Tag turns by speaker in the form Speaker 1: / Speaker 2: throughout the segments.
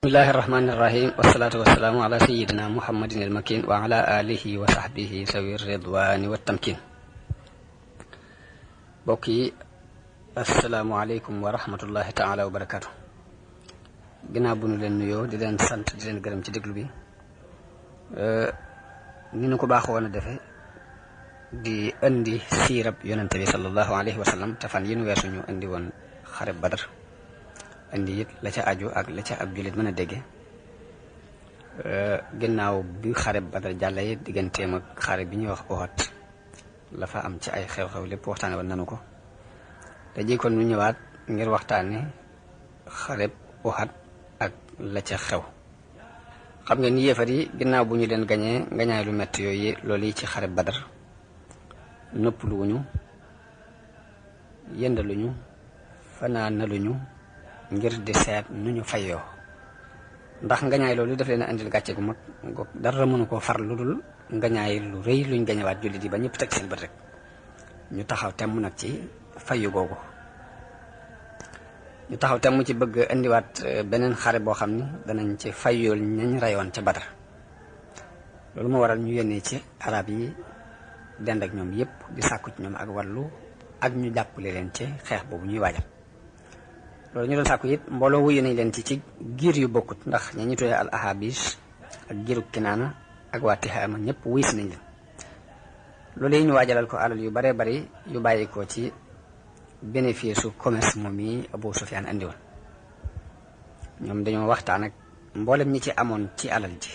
Speaker 1: bismillahi irrahmani irrahim wasalaatu wasalaamu ala sayidina muhammadin almakin wa ala alihi wa sahbihi sawi ridwani wa tamkin. mbokk yi asalaamualeykum wa rahmatullahi taala wa barakatu. ginnaaw bu nu leen nuyoo di leen sant di leen gërëm ci déglu bi ni nu ko baaxoo woon a defe di indi siirab yonente bi sallallahu alayhi wa sallam te fan yi nu weesu ñu indi woon xareb Badar, indi it la ca aju ak la ca ab jullit mën a dégge. ginnaaw bi xareb Badar jàlla yi digganteem ak xare bi ñuy wax Uhud la fa am ci ay xew-xew lépp waxtaane woon nanu ko te ji kon ñu ñëwaat ngir waxtaane xareb Uhud ak la ca xew. xam nga ni yéefar yi ginnaaw bu ñu leen gañee ngañaay lu metti yooyu loolu yi ci xareb Badar nëppluwuñu, yëndaluñu, fanaanaluñu ngir di seet nu ñu fayoo, ndax ngañaay loolu daf leen a indil gàcce gu mag dara mënu koo far lu dul ngañaay lu rëy luñ gañewaat jullit yi ba ñëpp teg seen bët rek ñu taxaw temm nag ci fayu googu. ñu taxaw temm ci bëgg indiwaat beneen xare boo xam ni danañ ci fayool ñañ rayoon ca Badar. loolu moo waral ñu yónnee ci arab yi dend ak ñoom yépp di sàkku ci ñoom ak wàllu ak ñu jàppale leen ci xeex boobu ñuy waajal. loolu ñu doon sàkku it mbooloo wuyu nañ leen ci giir yu bokkut, ndax ña ñu tuddee al ahabis ak giiru Kinaana ak waa Tihaama ñëpp wuy si nañ leen. loolu yi ñu waajalal ko alal yu baree bari yu bàyyi ko ci bénéfice su commerce moom yi Abu Sufyaan andi woon. ñoom dañoo waxtaan ak mboolem ñi ci amoon ci alal ji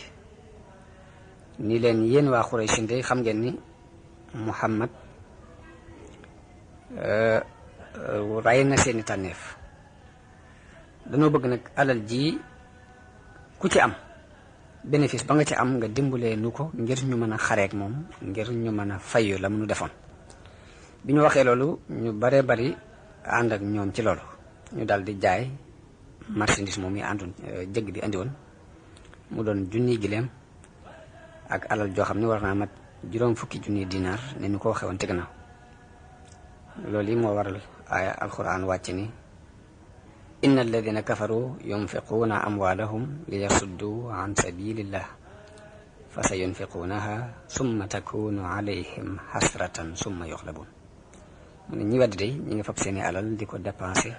Speaker 1: ni leen yéen waa Quraysh de xam ngeen ni Muhammad ray na seeni tànneef. dañoo bëgg nag alal ji ku ci am bénéfice ba nga ci am nga dimbalee nu ko ngir ñu mën a xareek moom, ngir ñu mën a fayu la mu nu defoon. bi ñu waxee loolu ñu baree bari ànd ak ñoom ci loolu ñu daal di jaay marchandise moom yi àndoon jëgg bi andi woon mu doon junniy gileem ak alal joo xam ne war naa mat juróom fukki junniy dinaar ne ñu ko waxee woon te gannaaw. loolu yi moo waral aaya alquran wàcc ni inna alladina kafaru yunfiquuna amwaalahum li yasuddu an sabilillah fa sa yunfiquunaha summa takunu alayhim hasratan summa yuxlabun. mu ne ñi wedd day ñi nga fab seeni alal di ko dépensé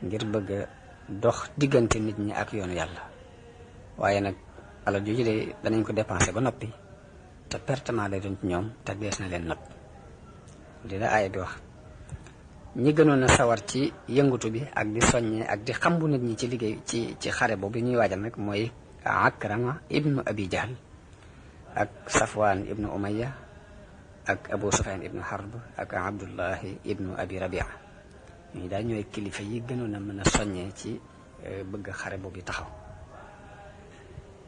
Speaker 1: ngir bëgg a dox diggante nit ñi ak yoonu yàlla, waaye nag alal jooju de danañ ko dépensé ba noppi te pertement lay doon ci ñoom te dees na leen not. li la aaya bi wax ñi gënoon a sawar ci yëngutu bi ak di soññee ak di xambu nit ñi ci liggéey ci xare boobu ñuy waajal nag mooy Akrama ibnu Abi Jahl ak Safwan ibnu Umayya ak Abu Sufyan ibnu Harb ak Abdullahi ibnu Abi Rabia. ñooñu daal ñooy kilifa yi gënoon a mën a soññee ci bëgg xare boobu taxaw.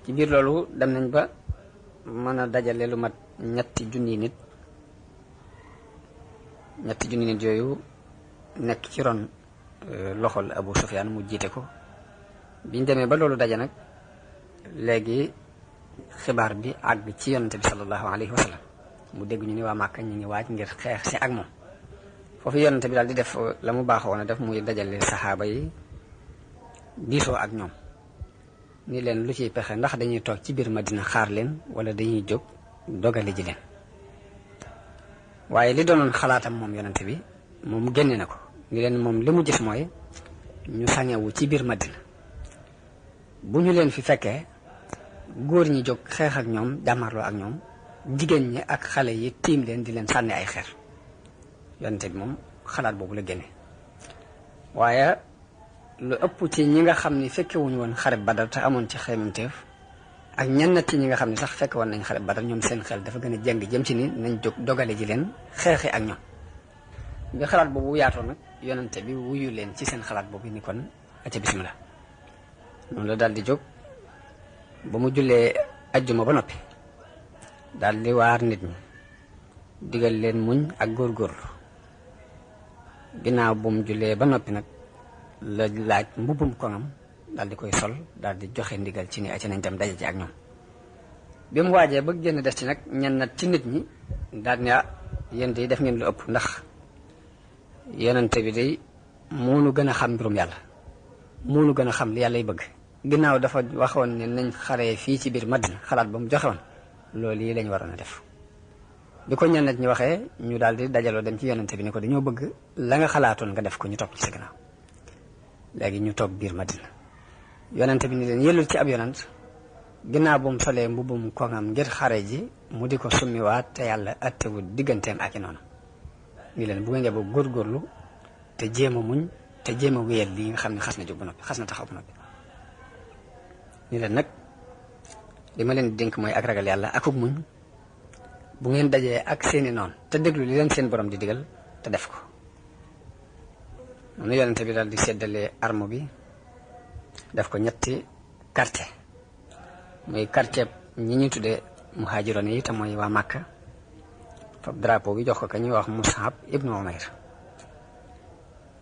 Speaker 1: ci biir loolu dem nañ ba mën a dajale lu mat ñetti junni nit yooyu nekk ci ron loxol Abu Sufyaan mu jiite ko. biñ demee ba loolu daje nag léegi xibaar bi àgg ci yonante bi sallallahu alayhi wa sallam mu dégg ñu ni waa Màkka ñu ngi waaj ngir xeex si ak moom. foofu yonante bi daal di def la mu baaxoon a def muy dajale saxaaba yi diisoo ak ñoom ni leen lu ciy pexe, ndax dañuy toog ci biir Madina xaar leen wala dañuy jóg dogale ji leen. waaye li doonoon xalaatam moom yonante bi moom génne na ko ni leen moom li mu gis mooy ñu sangewu ci biir Madina, bu ñu leen fi fekkee góor ñi jóg xeex ak ñoom, jàmmarloo ak ñoom, jigéen ñi ak xale yi tiim leen di leen sànni ay xeer. yonante bi moom xalaat boobu la génne. waaye lu ëpp ci ñi nga xam ni fekkewuñu woon xare Badar te amoon ci xeemanteef ak ñenn ci ñi nga xam ne sax fekke woon nañ xare Badar, ñoom seen xel dafa gën a jeng jëm ci ni nañ jóg dogale ji leen xeexi ak ñoom. bi xalaat boobu yaatoo nag yonante bi wuyu leen ci seen xalaat boobu ni kon acca bismillah. noonu la daal di jóg ba mu jullee ajjuma ba noppi daal di waar nit ñi digal leen muñ ak góorgóorlu. ginnaaw bu mu jullee ba noppi nag la laaj mbubbum koŋam daal di koy sol daal di joxe ndigal ci ni acca nañ dem daje ci ak ñoom. bi mu waajee ba génn des ci nag ñenn nag ci nit ñi daal ne yéen de def ngeen lu ëpp, ndax yonante bi day moo nu gën a xam mbirum yàlla, moo nu gën a xam li yàllay bëgg ginnaaw dafa waxoon ne nañ xaree fii ci biir Madina xalaat ba mu joxe woon loolu yi lañ waroon a def bi ko ñenn nit ñi waxee ñu daal di dajaloo dem ci yonente bi ni ko dañoo bëgg la nga xalaatoon nga def ko ñu topp ci sa ginnaaw léegi ñu toog biir Madina yonente bi ni leen yellul ci ab yonent ginnaaw bu mu solee mbubbum koŋam ngir xare ji mu di ko summiwaat te yàlla attewul digganteem ak i noonu ni leen bu ngeen ba góorgóorlu te jéem a muñ te jéem a wéyal lii nga xam ne xas na jóg ba noppi xas na taxaw ba noppi ni leen nag li ma leen dénk mooy ak ragal yàlla akuk muñ bu ngeen dajee ak seeni noonu te déglu li leen seen borom di digal te def ko noonu yonente bi daal di séddale arme bi def ko ñetti quartier muy quartier ñi ñuy tuddee muhaajiroon yi te mooy waa Màkka fab drapeau bi jox ko ka ñuy wax Mus'ab ibnu Umayr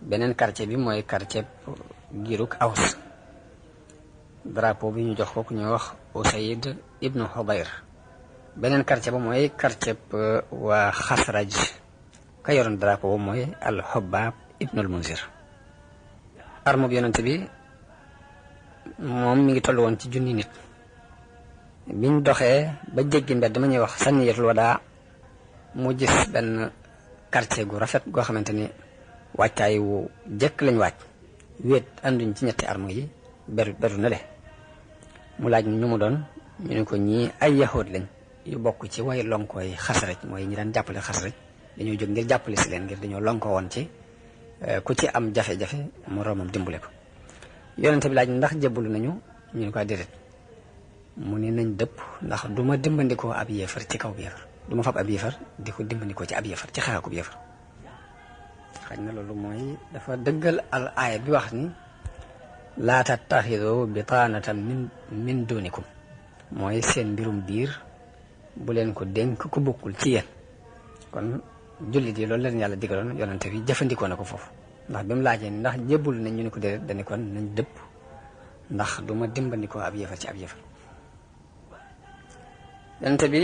Speaker 1: beneen quartier bi mooy quartier giirug Aws drapeau bi ñu jox ko ku ñuy wax Usayd ibnu Hudayr beneen quartier ba mooy quartier waa Xasraj ka yoroon drapeau ba mooy al-Hubbaab ibnu al-Munzir arme bi yonente bi moom mi ngi toll woon ci junni nit biñ doxee ba jéggi mbedd dama ñuy wax Saniyatul Wadaa mu gis benn quartier gu rafet goo xamante ni wàccaay wu jëkk lañ wàcc wéet ànduñ ci ñetti arme yi beru na le mu laaj ñu mu doon ñu ne ko ñii ay yahood lañ yu bokk ci way lonkooy Xasraj mooy ñi daan jàppale Xasraj dañoo jóg ngir jàppale si leen ngir dañoo lonkoo woon ci ku ci am jafe-jafe moroomam dimbale ko yonente bi laaj ndax jébbalu nañu ñu ne ko déedéet mu ni nañ dëpp ndax du ma dimbandikoo ab yéefar ci kaw bi yéefar du ma fab ab yéefar di ko dimbandikoo ci ab yéefar ci xeexakub yéefar xaj na loolu mooy dafa dëggal al aaya bi wax ni laa tattaxidu bitaanatan min dunikum mooy seen mbirum biir bu leen ko dénk ku bokkul ci yéen kon jullit yi loolu leen yàlla digaloon yonente bi jëfandikoo na ko foofu ndax bi mu laajee ni ndax jébbul nañ ñu ne ko déedéet dañu kon nañ dëpp ndax du ma dimbandikoo ab yéefar ci ab yéefar yonente bi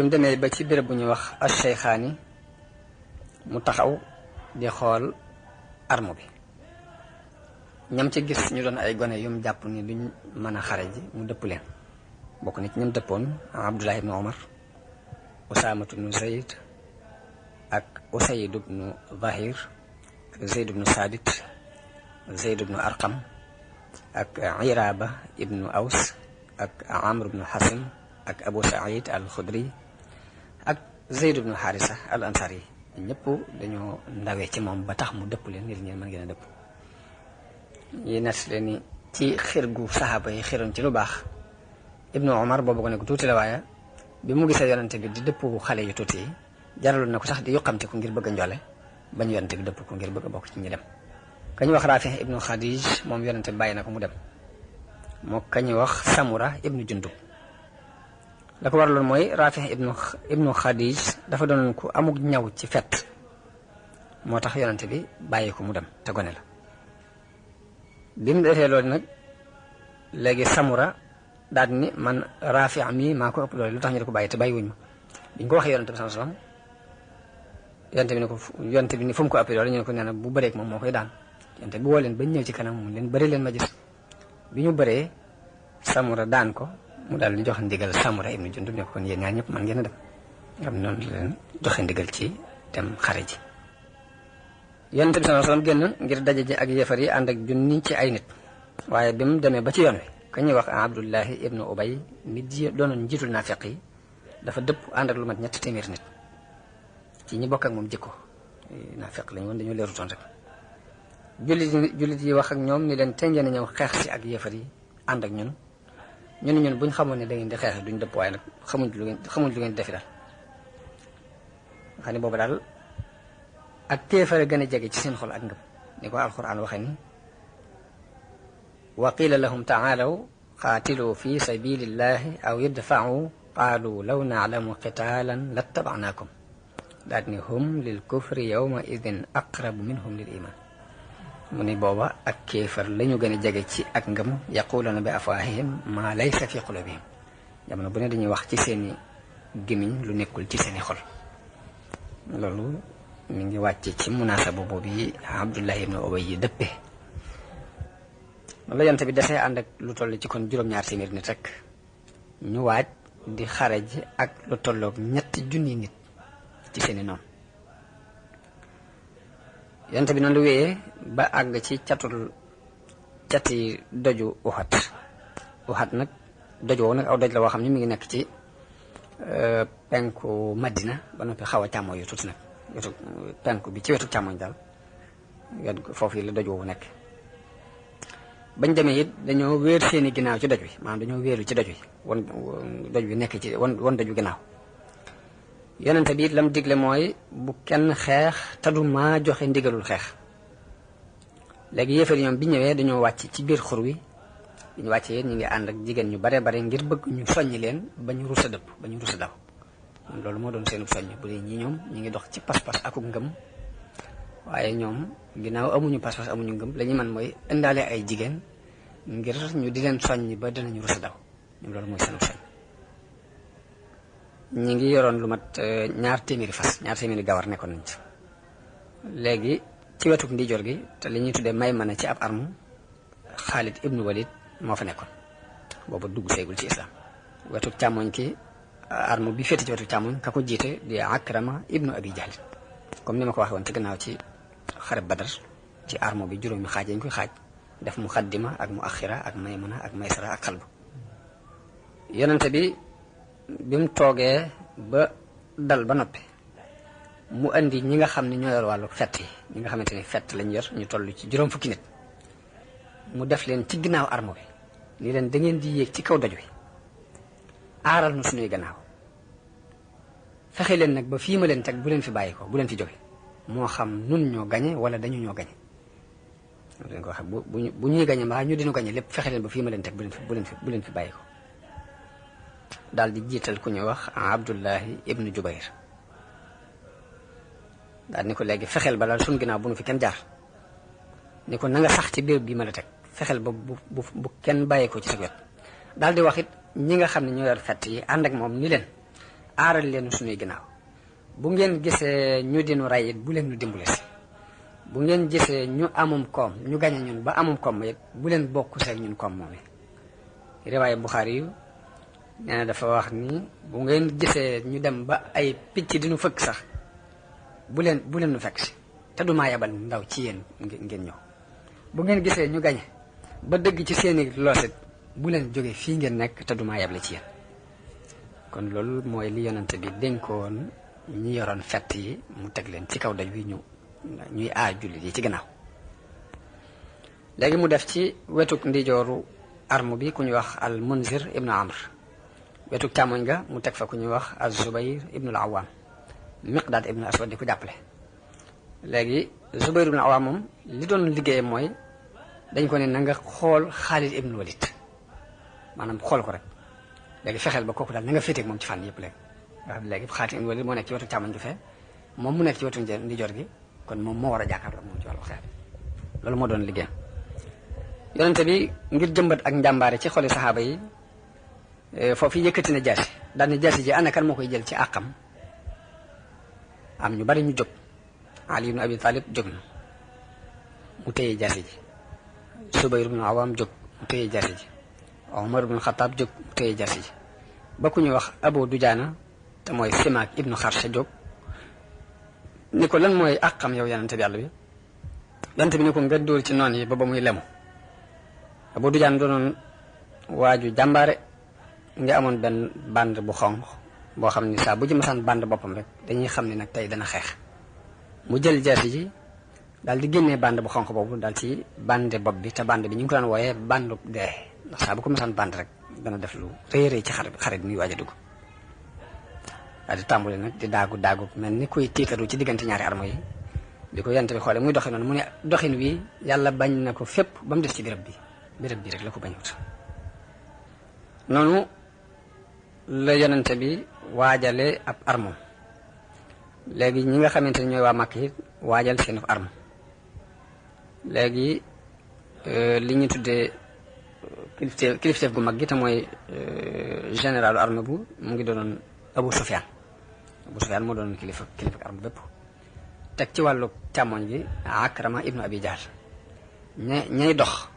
Speaker 1: mu demee ba ci béréb bu ñuy wax ash-Shaykhaani mu taxaw di xool arme bi ñam ci gis ñu doon ay gone yum jàpp ni duñ mën a xare ji mu dëpp leen bokk na ci ñam dëppoon Abdullah ibnu Omar Usaamatu ibnu Zayd ak Usayd ibnu Zahir Zayd ibnu Saabit Zayd ibnu Arqam ak Iraba ibnu Aws ak Amr ibnu Hasim ak Abu Saïd al-Khudri ak Zayd ibnu Harisa al-Ansari ñëpp dañoo ndawee ci moom ba tax mu dëpp leen ngir ñeen mën ngeen a dëpp yi net leen ni ci xir gu saxaaba yi xiroon ci lu baax ibnu Omar boobu ko ne ko tuuti la waaye bi mu gisee yonente bi di dëpp xale yu tuuti yi jaraloon na ko sax di yuqamte ko ngir bëgg a njole bañ yonente bi dëpp ko ngir bëgg a bokk ci ñi dem kañu wax Rafi ibnu Khadij moom yonente bi bàyyi na ko mu dem moo kañu wax Samura ibnu Jundub la ko waraloon mooy Rafi ibnu Khadij dafa doon ku amuk ñaw ci fet moo tax yonente bi bàyyi ko mu dem te gone la bi mu defee loolu nag léegi Samura daal ni man Rafi mi maa ko ëpp loolu lu tax ñu di ko bàyyi te bàyyi wuñ ma biñ ko waxee yonente bi sallallahu alayhi wasallam yonente bi ni fu mu ko ëppee loolu ñu ne ko nee na bu bëreek moom moo koy daan yonente bi woo leen bañ ñëw ci kanam mu leen bëri leen ma gis bi ñu bëree Samura daan ko mu daal di jox ndigal Samura ibnu Jundub ne ko kon yéen ñaar ñëpp man ngeen a dem xam noonu leen joxe ndigal ci dem xare ji yonente bi sallallahu alayhi wasallam génn ngir daje ji ak yéefar yi ànd ak junni ci ay nit waaye bi mu demee ba ci yoon wi ka ñuy wax Abdullahi ibnu Ubay mi doonoon njiitul naafiq yi dafa dëpp ànd ak lu mat 300 nit ci ñi bokk ak moom jikko naafiq lañu woon dañoo leerutoon rek jullit yi wax ak ñoom ni leen tey ngeen a ñëw xeex si ak yéefar yi ànd ak ñun buñ xamoon ne da ngeen di xeex duñ dëpp waaye nag xamuñ lu ngeen defi daal nga xam ne boobu daal ak kéefare gën a jege ci seen xol ak ngëm ni ko alquran waxe ni wa qila lahum taalaw qaatilu fi sabilillahi aw idfa'u qaalu law na'lamu qitaalan lattaba'naakum daal ni hum lil kufri yawma idin aqrabu minhum lil iman mu ni booba ak kéefar lañu gën a jege ci ak ngëm yaquluuna bi afwaahihim ma laysa fi qulubihim jamono bu ne dañuy wax ci seeni gémmiñ lu nekkul ci seeni xol loolu mi ngi wàcc ci munaasaba boobu yi Abdullah ibn Ubay yi dëppe loolu la yonent bi desee ànd ak lu toll ci kon juróom-ñaar téeméeri nit rek ñu waaj di xare ji ak lu tolloog 3 junni nit ci seeni noonu. yonent bi noonu lu wéyee ba àgg ci cati doju Uhud nag doj woowu nag aw doj la woo xam ne mi ngi nekk ci penku Madina ba noppi xaw a càmmooñ yu tuuti nag wetu penku bi ci wetu càmmooñ daal foofu yi la doj woowu nekk. bañ demee it dañoo wéer seeni ginnaaw ci doj wi maanaam dañoo wéeru ci doj wi won doj wi nekk ci won doj wi ginnaaw. yonente bi it lam digle mooy bu kenn xeex te du maa joxe ndigalul xeex. léegi yéefar ñoom bi ñëwee dañoo wàcc ci biir xur wi bi ñu wàccee ñu ngi ànd ak jigéen ñu bare bare ngir bëgg ñu soññi leen ba ñu rusa dëpp ba ñu rusa daw. loolu moo doon seenu soññ bu dee ñii ñoom ñu ngi dox ci pas-pas akuk ngëm waaye ñoom ginnaaw amuñu pas-pas amuñu ngëm la ñu mën mooy indaale ay jigéen ngir ñu di leen soññ ba dinañu rusa daw ñoom loolu mooy seenu soññ. ñi ngi yoroon lu mat 2 téeméeri fas 2 téeméeri gawar nekkoon nañ ci. léegi ci wetuk ndijoor gi te li ñuy tuddee may mën a ci ab arme Xaalid ibnu Walid moo fa nekkoon boobu dugg seegul ci islam. wetuk càmmoñ ki arme bi féete ci wetuk càmmoñ ka ko jiite di Akrama ibnu Abi Jahl comme ni ma ko waxee woon ci gannaaw ci xareb Badar ci arme bi juróomi xaaj yañ koy xaaj def muqaddima ak muaxira ak maymuna ak maysara ak xalbu. yonente bi mu toogee ba dal ba noppi mu andi ñi nga xam ne ñoo yor wàllu fett yi ñi nga xamante ni fett lañ yor ñu toll ci juróom fukki nit mu def leen ci ginnaaw arme bi ni leen da ngeen di yéeg ci kaw doj wi aaral na suñuy gannaaw fexe leen nag ba fii ma leen teg bu leen fi bàyyi ko bu leen fi jóge moo xam nun ñoo gañe wala dañu ñoo gañe leen ko wax bu ñuy gañe mbaa ñu dinu gañe lépp fexe leen ba fii ma leen teg bu leen fi bàyyi ko. daal di jiital ku ñuy wax Abdullahi ibnu Jubayr daal ni ko léegi fexeel ba daal suñ ginnaaw bu nu fi kenn jaar ni ko na nga sax ci biir bi ma la teg fexeel ba bu kenn bàyyi ko ci sa wet. daal di wax it ñi nga xam ne ñoo yor fett yi ànd ak moom ni leen aaral leen suñuy ginnaaw bu ngeen gisee ñu dinu ray it bu leen ñu dimbale si bu ngeen gisee ñu amum koom ñu gañe ñun ba amum koom it bu leen bokk seeg ñun koom moom yi. riwaaye Buxaari yu nee na dafa wax ni bu ngeen gisee ñu dem ba ay picc dinu fëkk sax bu leen nu fekk si te du maa yabal ndaw ci yéen ngeen ñëw. bu ngeen gisee ñu gañe ba dëgg ci seeni loosit bu leen jógee fii ngeen nekk te du maa yabale ci yéen. kon loolu mooy li yonante bi dénkoon ñi yoroon fett yi mu teg leen ci kaw daj wi ñuy aar jullit yi ci gannaaw. léegi mu def ci wetuk ndijooru arme bi ku ñuy wax al Munzir ibnu Amr wetuk càmmoñ ga mu teg fa ku ñuy wax az Zubayr ibnu al Awam Miqdaad ibnu Aswad di ko jàppale. léegi Zubayr ibnu al Awam moom li doon liggéeyam mooy dañ ko ne na nga xool Xaalid ibnu Walid maanaam xool ko rek léegi fexeel ba kooku daal na nga féeteeg moom ci fànn yëpp léegi nga xam léegi Xaalid ibnu Walid moo nekk ci wetu càmmoñ gi fee moom mu nekk ci wetu ndijoor gi kon moom moo war a jàkkaarloo moom ci wàllu xeex loolu moo doon liggéeyam. yonente bi ngir jëmbat ak njàmbaare ci xoli saxaaba yi foofu yëkkati na jaasi daal ni jaasi ji ana kan moo koy jël ci àqam am ñu bari ñu jóg. Ali ibn Abi Talib jóg na mu téye jaasi ji Subayr ibn Awam jóg mu téye jaasi ji Omar ibn Xataab jóg mu téye jaasi ji ba ku ñuy wax Abu Dujaana te mooy Simaak ibnu Xarsa jóg ni ko lan mooy àqam yow yonente bi yàlla bi yonente bi ni ko nga dóor ci noon yi ba muy lemu. Abu Dujaana doonoon waaju jàmbaare nga amoon benn band bu xonq boo xam ni saa bu ci masaan band boppam rek dañuy xam ne nag tey dana xeex mu jël jaasi ji daal di génnee band bu xonq boobu daal ci bande bopp bi te band bi ñu ngi ko daan wooyee bandu dee ndax saa bu ko masaan band rek dana def lu rëy rëy ci xare bi muy waaj a dugg daal di tàmbule nag di daagu mel ni kuy tiitaru ci diggante ñaari armo yi di ko yonent bi xoole muy doxin noonu mu ne doxin wi yàlla bañ na ko fépp ba mu des ci béréb bi rek la ko bañut. noonu la yonente bi waajale ab armom léegi ñi nga xamante ne ñooy waa Makka yi waajal seen arme léegi li ñu tuddee kilifteef gu mag gi te mooy généralu arme bu mu ngi doonoon Abu Sufyaan moo doonoon kilifa arme bépp teg ci wàllu càmmoñ gi Akrama ibnu Abi Jahl ñay dox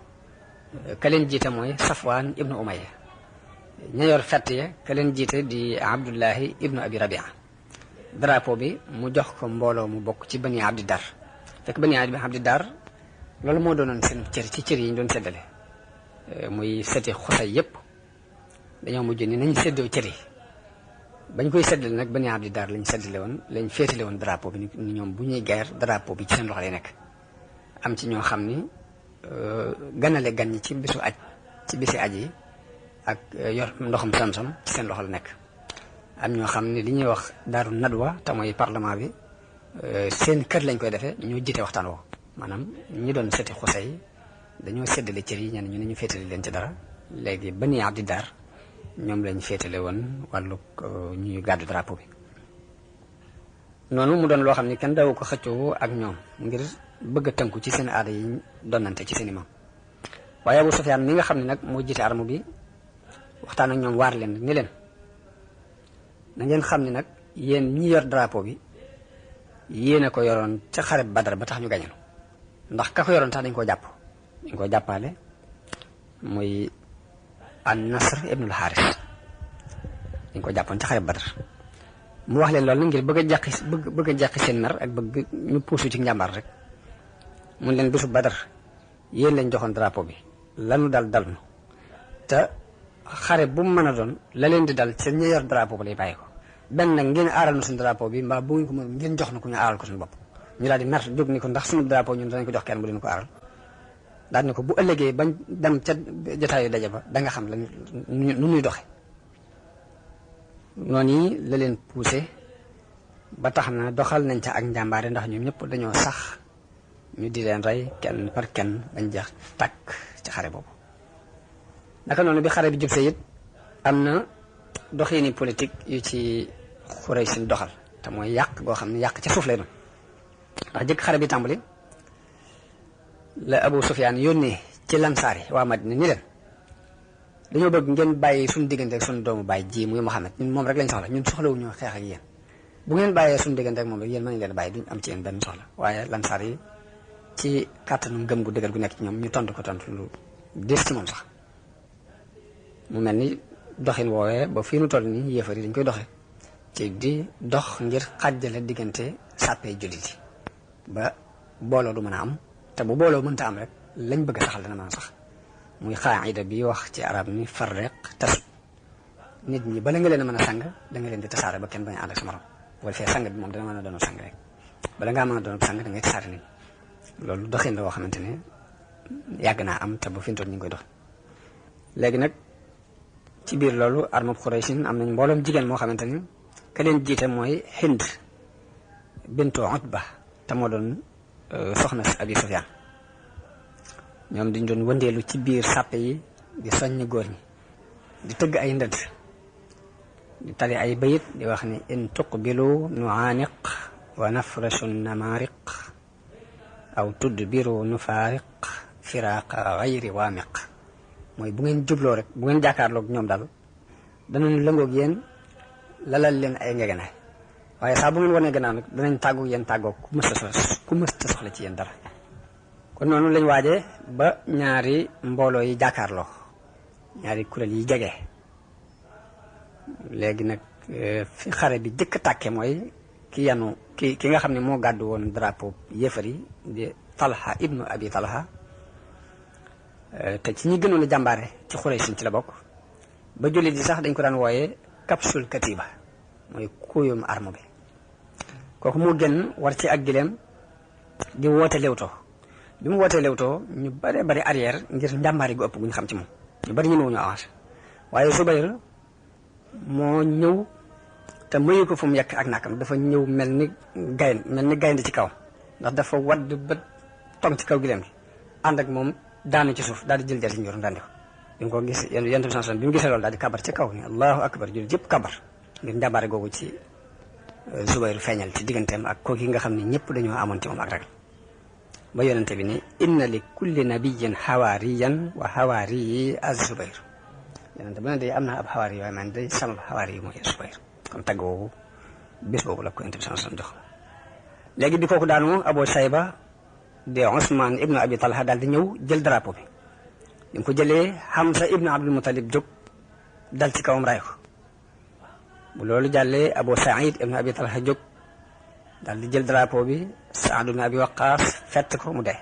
Speaker 1: ka leen jiite mooy Safwaan ibnu Umayya ña yor fett ya ka leen jiite di Abdullahi ibnu Abi Rabia drapeau bi mu jox ko mbooloo mu bokk ci Bani Abdi Dar fekk Bani Abdi Dar loolu moo doonoon seen cër ci cër yi ñu doon séddale muy seti Xusay yépp dañoo mujj ni nañ séddoo cër yi bañ koy séddale nag Bani Abdi Dar lañ séddale woon lañ féetale woon drapeau bi ni ñoom bu ñuy guerre drapeau bi ci seen loxo lay nekk am ci ñoo xam ni ganale gan ñi ci bisu aj ci bisi aj yi ak yor ndoxam sam-sam ci seen loxo la nekk am ñoo xam ne li ñuy wax daaru nadwa te mooy parlement bi seen kër lañ koy defee ñoo jiite waxtaan woo maanaam ñi doon seti Xusay dañoo séddale cër yi ñenn ñu ne ñu féetale leen ci dara léegi Bani Abdi Dar ñoom lañ féetale woon wàllu ñuy gàddu drapeau bi noonu mu doon loo xam ne kenn daw ko xëccoo ak ñoom ngir bëgg a tënku ci seen aada yi donnante ci seen imam waaye Abu Sufyaan mi nga xam ne nag moo jiite arme bi waxtaan ak ñoom waar leen ni leen na ngeen xam ne nag yéen ñi yor drapeau bi yéen a ko yoroon ca xare Badar ba tax ñu gañalu ndax ka ko yoroon tax dañ koo jàppale muy an Nasr ibnul Xaaris dañ ko jàppoon ca xare Badar mu wax leen loolu na ngir bëgg a jàqi seen mer ak bëgg ñu puusu ci njàmbaar rek mun leen bisu Badar yéen lañ joxoon drapeau bi lanu dal nu te xare bu mu mën a doon la leen di dal seen ñi yor drapeau bi lay bàyyi ko benn nag ngeen aaral na suñu drapeau bi mbaa bu ngeen ko mën ngeen jox na ko ñu aaral ko suñu bopp ñu daal di mer jóg ni ko ndax suñu drapeau ñun danañ ko jox kenn bu leen ko aaral daal ni ko bu ëllëgee bañ dem ca jotaayu daje ba da nga xam la nu ñuy doxe noonu yi la leen poussé ba tax na doxal nañ ca ak njàmbaare ndax ñoom ñëpp dañoo sax ñu di leen rey kenn par kenn bañ jeex tàkk ci xare boobu naka noonu bi xare bi jub see it am na doxiini politique yu ci Xuraysh doxal te mooy yàq goo xam ne yàq ci suuf lay doon ndax jëkk xare bi tàmbali la Abu Sufyaan yónnee ci lansaar yi waa Madina ni leen dañoo bëgg ngeen bàyyi suñu diggante ak suñu doomu baay ji muy Muhammad ñun moom rek lañ soxla ñun soxlawu ñoo xeex ak yéen bu ngeen bàyyee suñu diggante ak moom rek yéen mën ngeen bàyyi duñ am ci yéen benn soxla waaye lansaar yi ci kàttanu ngëm gu dëgër gu nekk ci ñoom ñu tontu lu des ci moom sax mu mel ni doxin woowee ba fii nu toll nii yéefar yi dañ koy doxe ci di dox ngir xàjjale diggante sàppee jullit yi ba booloo du mën a am te bu booloo mënta am rek lañ bëgg a saxal dana mën a sax muy xaayida bi wax ci arab ni farreq tasut nit ñi bala nga leen a mën a sang da nga leen di tasaare ba kenn bañ a ànd ak sa morom wala fee sang bi moom dana mën a doon sang rek bala ngaa mën a doon sang da ngay tasaare nit loolu doxin la woo xamante ne yàgg naa am te ba fi mu toll ñu ngi koy dox léegi nag ci biir loolu armab Xuraysin am nañ mbooloom jigéen moo xamante ni ka leen jiite mooy Hind bintu Utba te moo doon soxna si Abi Sufyaan ñoom dañ doon wëndeelu ci biir sàppe yi di soññ góor ñi di tëgg ay ndënd di tali ay bayit di wax ni in tuqbilu nuaaniq wa nafrashu namariq aw tudbiru nufaariq firaqa gayri waamiq mooy bu ngeen jubloo rek bu ngeen jàkkaarloog ñoom daal danañ lëngoog yéen lalal leen ay ngegenaay waaye saa bu ngeen wanee gannaaw nag danañ tàggoog yéen tàggoog ku mësta soxla ci yéen dara kon noonu lañ waajee ba ñaari mbooloo yi jàkkaarloo ñaari kuréel yi jege léegi nag fi xare bi jëkk tàkke mooy ki nga xam ne moo gàddu woon drapeau yéefar yi di Talha ibnu Abi Talha te ci ñi gënoon a jàmbaare ci Xuraysh ci la bokk ba jullit yi sax dañ ko daan wooyee capsule katiba mooy kuuyum arme bi kooku moo gën war ci ak gileem di woote lewtoo bi mu wootee lewtoo ñu bari arrière ngir njàmbaari gu ëpp gu ñu xam ci moom ñu bari ñu ñu avancé waaye Zubayr moo ñëw te mayu ko fu mu yekk ak nakam dafa ñëw mel ni gaynde ci kaw ndax dafa wadd ba tong ci kaw gileem gi ànd ak moom daanu ci suuf daal di jël jati njur ndandi ko bi mu ko gis yentu bi bi mu gisee loolu daal di kabar ci kaw ni allahu akbar jul jëpp kabar ngir njàmbaare googu ci Zubayr feeñal ci digganteem ak kooki nga xam ne ñëpp dañoo amoon ci moom ak ragal ba yonente bi ni inna li kulli nabiyyin xawaariyan wa xawaariyi az-Zubayr yonente bu ne day am naa ab xawaari waaye man day sama xawaari yi mooy Zubayr kon tagg woowu bés boobu la ko yonente bi sallallahu alayhi wasallam jox léegi bi kooku daanu Abu Shayba de Usman ibnu Abi Talha daal di ñëw jël drapeau bi bi ko jëlee Hamza ibnu Abdul Muttalib jóg dal ci kawam ray ko bu loolu jàllee Abu Saïd ibnu Abi Talha jóg dal di jël drapeau bi Saad ibnu Abi Waqqas fett ko mu dee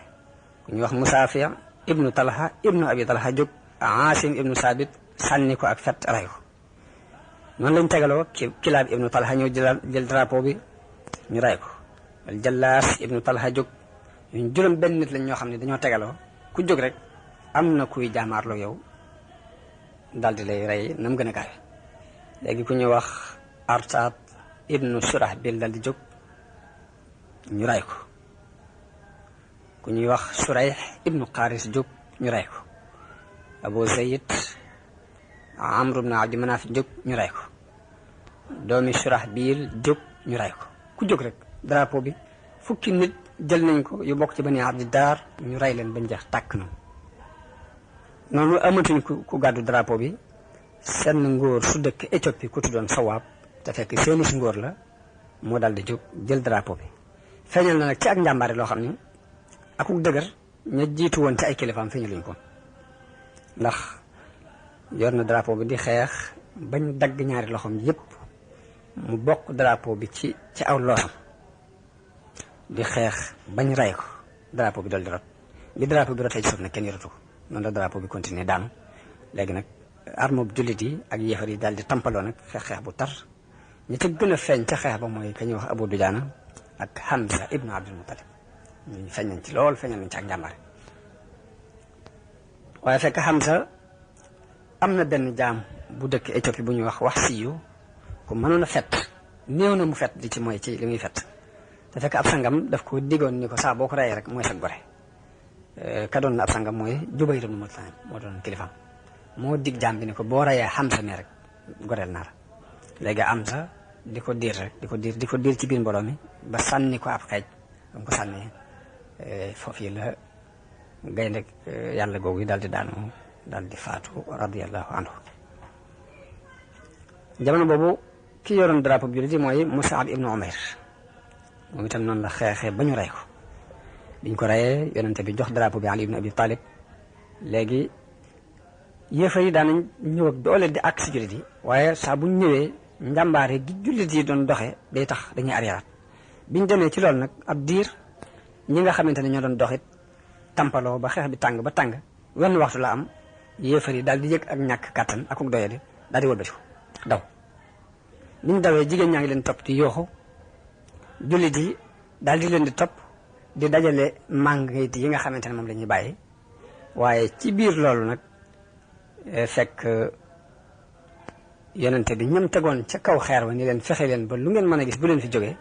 Speaker 1: ku ñuy wax Musaafi ibnu Talha ibnu Abi Talha jóg Aasim ibnu Saabit sànni ko ak fett ray ko noonu lañ tegaloo Kilaab ibnu Talha ñëw jël drapeau bi ñu ray ko al Jallaas ibnu Talha jóg ñun juróom benn nit lañ ñoo xam ne dañoo tegaloo ku jóg rek am na kuy jaamaarloo yow daal di lay rey nam gën a gaawe léegi ku ñuy wax Artaat ibnu Surahbil daal di jóg ñu ray ko ku ñuy wax Surayh ibnu Qaris jóg ñu ray ko Abu Zayd Amr ibnu Abdi Manaf jóg ñu ray ko doomi Surahbil jóg ñu ray ko ku jóg rek drapeau bi fukki nit jël nañ ko yu bokk ci Bani Abdi Daar ñu ray leen bañ jeex tàkk noonu amatuñ ku gàddu drapeau bi seen ngóor su dëkk Éthiopie ku tuddoon Sawaab te fekk seenu si ngóor la moo daal di jóg jël drapeau bi feeñal na nag ci ak njàmbaare loo xam ni akuk dëgër ña jiitu woon ci ay kilifaam feeñaluñ ko ndax yor na drapeau bi di xeex bañ dagg ñaari loxoom yépp mu bokk drapeau bi ci aw loosam di xeex bañ ray ko drapeau bi dal di rot bi drapeau bi rotee ci suuf nag kenn yoratu ko noonu la drapeau bi continuer daanu léegi nag arme bu jullit yi ak yéefar yi daal di tampaloo nag xeex bu tar ñi ca gën a feeñ ca xeex ba mooy ka ñuy wax Abu Dujaana ak Hamza ibnu Abdul Muttalib ñu feeñ nañ ci lool feeñal nañ ci ak njàmbaare waaye fekk Hamza am na benn jaam bu dëkk Éthiopie bu ñuy wax Siyu ku mënoon a fett néew na mu fett di ci mooy ci li muy fett te fekk ab sangam daf ko diggoon ni ko saa boo ko reyee rek mooy sa gore ka doon na ab sangam mooy Jubayr ibn Mut'im moo doon kilifaam moo dig jaam bi ni ko boo reyee Hamza ne rek goreel naa la léegi Hamza di ko diir ci biir mbooloo mi ba sànni ko ab xeej ba mu ko sànni foofu yi la gaynde yàlla googu yi daal di daanu daal di faatu radiyallahu anhu jamono boobu ki yoroon drapeau bi jullit yi mooy Mus'ab ibnu Umayr moom itam noonu la xeexee ba ñu rey ko biñ ko reyee yonente bi jox drapeau bi Ali ibn Abi Talib léegi yéefar yi daanañ ñëw ak doole di àgg si jullit yi waaye saa buñ ñëwee njàmbaare gi jullit yi doon doxee day tax dañuy arriéraat biñ demee ci loolu nag ab diir ñi nga xamante ne ñoo doon doxit tampaloo ba xeex bi tàng ba tàng wenn waxtu la am yéefar yi daal di yëg ak ñàkk kàttan akuk doyadi daal di wëlbatiku daw biñ dawee jigéen ñaa ngi leen topp di yooxu jullit yi daal di leen di topp di dajale màngit yi nga xamante ne moom la ñuy bàyyi waaye ci biir loolu nag fekk yonente bi ñam tegoon ca kaw xeer wa ni leen fexe leen ba lu ngeen mën a gis bu leen fi jógee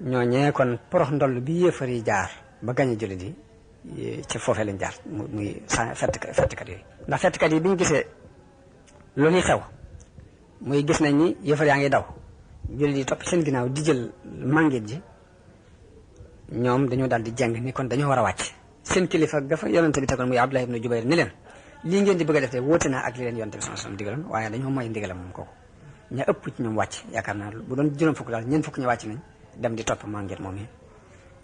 Speaker 1: ñooñee kon porox ndoll bi yéefar yi jaar ba gañe jullit yi ci foofee lañ jaar muy fettkat yooyu ndax fettkat yi bi ñu gisee lu ñuy xew muy gis nañ ni yéefar yaa ngi daw jullit yi topp seen ginnaaw di jël màngit ji ñoom dañoo daal di jàng ni kon dañoo war a wàcc seen kilifa gafa yonente bi tegoon muy Abdullah ibn Jubayr ni leen lii ngeen di bëgg a def te wóote naa ak li leen yonente bi sallallahu alayhi wasallam digaloon waaye dañoo mooy ndigalam moom kooku ña ëpp ci ñoom wàcc yaakaar naa bu doon juróom fukk daal ñeent fukk ñu wàcc nañ dem di topp màngit moom yi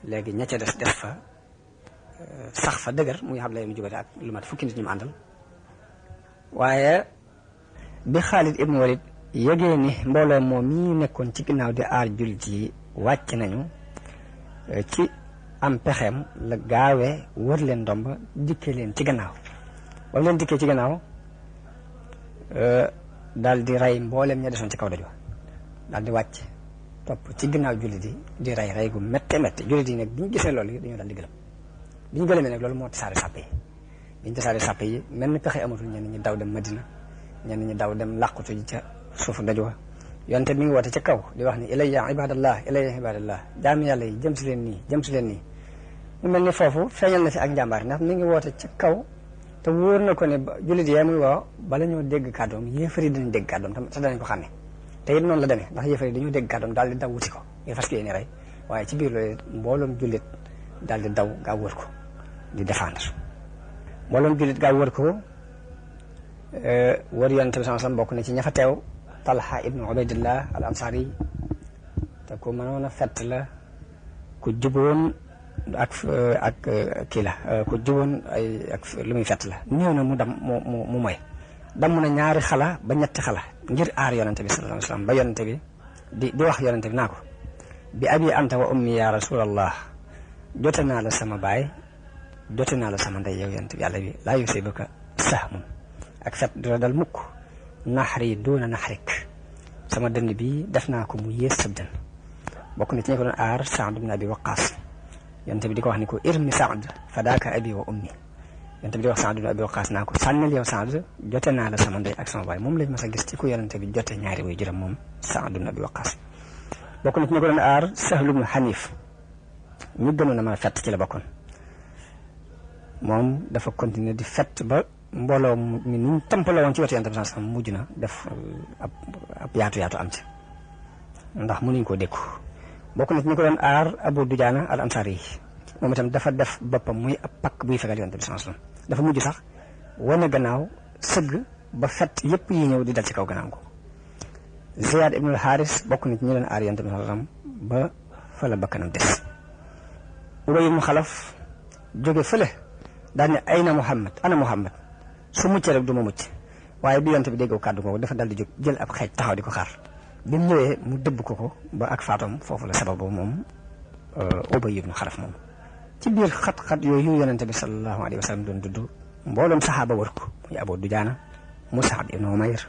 Speaker 1: léegi ña ca des fa sax fa dëgër muy Abdullah ibn Jubayr ak lu mat fukki nit ñu mu àndal waaye bi Xaalid ibn Walid yëgee ni mbooloo moom mi nekkoon ci ginnaaw di aar jullit yi wàcc nañu ci am pexeem la gaawee wër leen ndomba dikkee leen ci gannaaw ba leen dikkee ci gannaaw daal di rey mbooleem ña desoon ci kaw doj wa daal di wàcc topp ci ginnaaw jullit yi di rey gu métte métte jullit yi nag bi ñu gisee loolu yi dañoo daal di gëlëm bi ñu gëlëmee nag loolu moo tasaare sàppe yi bi ñu tasaare sàppe yi mel ni pexe amatul ñenn ñi daw dem Madina ñenn ñi daw dem làqutu ji ca suufu doj wa yonte mi ngi woote ca kaw di wax ni ilayya ibadallah jaami yàlla yi jëm si leen nii mu mel ni foofu feeñal na fi ak njàmbaar ndax mi ngi woote ca kaw te wóor na ko ne jullit yee muy woo bala ñoo dégg kàddoom yéefar yi dañu dégg kàddoom te danañ ko xàmme te it noonu la demee ndax yéefar yi dañoo dégg kàddoom daal di daw wuti ko ngir fas yéene rey waaye ci biir loolu mbooloom jullit daal di daw gaa wër ko di défendre mbooloom jullit gaa wër ko wër yonent bi sallallahu alayhi wasallam bokk na ci ña fa teew Talha ibnu Ubaydillah al Ansari te ku mënoon a fett la ku juboon ak kii la ku juboon ay ak lu muy fett la ñëw na mu dam mu moy damm na ñaari xala ba ñetti xala ngir aar yonente bi sallallahu alayhi wasallam ba yonente bi di wax yonente bi naa ko bi abi anta wa ummi ya rasulallah jote naa la sama baay jote naa la sama ndey yow yonente bi yàlla bi laa yusibuka sahmun ak fet du la dal mukk naxari doona naxarik sama dënn bi def naa ko mu yées sab dënn bokk na ci ñi ko doon aar Saad ibn Abi Waqaas yonente bi di ko wax ni ko irmi Saad fadaaka abi wa ummi yonente bi di wax Saad ibn Abi Waqaas naa ko sànnil yow Saad jote naa la sama ndey ak sama baay moom lañ mas a gis ci ku yonente bi jote ñaari way juram moom Saad ibn Abi Waqaas bokk na ci ñi ko doon aar Sahl ibn Hanif ñu gënoon a mën a fett ci la bokkoon moom dafa continuer di fett ba mbooloo mi ni ñu tampaloo woon ci wetu yonente bi sax mujj na def ab yaatu am ci ndax mënuñ koo dékku bokk na ci ñi ko doon aar Abu Dujaana al Ansari yi moom itam dafa def boppam muy ab pakk buy fegal yonente bi sallallahu alayhi wasallam dafa mujj sax wane gannaaw sëgg ba fett yépp yi ñëw di dal ci kaw gannaaw ko Ziyaad ibnul Xaaris bokk na ci ñi doon aar yonente bi sallallahu alayhi wasallam ba fa la bakkanam des Ubay ibnu Xalaf jóge fële daal ne ayna Muhammad ana Muhammad su muccee rek du ma mucc waaye bi yonente bi déggoo kàddu googu dafa dal di jóg jël ab xeej taxaw di ko xaar bi mu ñëwee mu dëbb ko ba ak faatoom foofu la sababu moom Ubay ibnu Xalaf moom ci biir xat-xat yooyu yonente bi sallallahu alayhi wa sallam doon dudd mbooloom saxaaba wër ko muy Abu Dujaana Mus'ab ibnu Umayr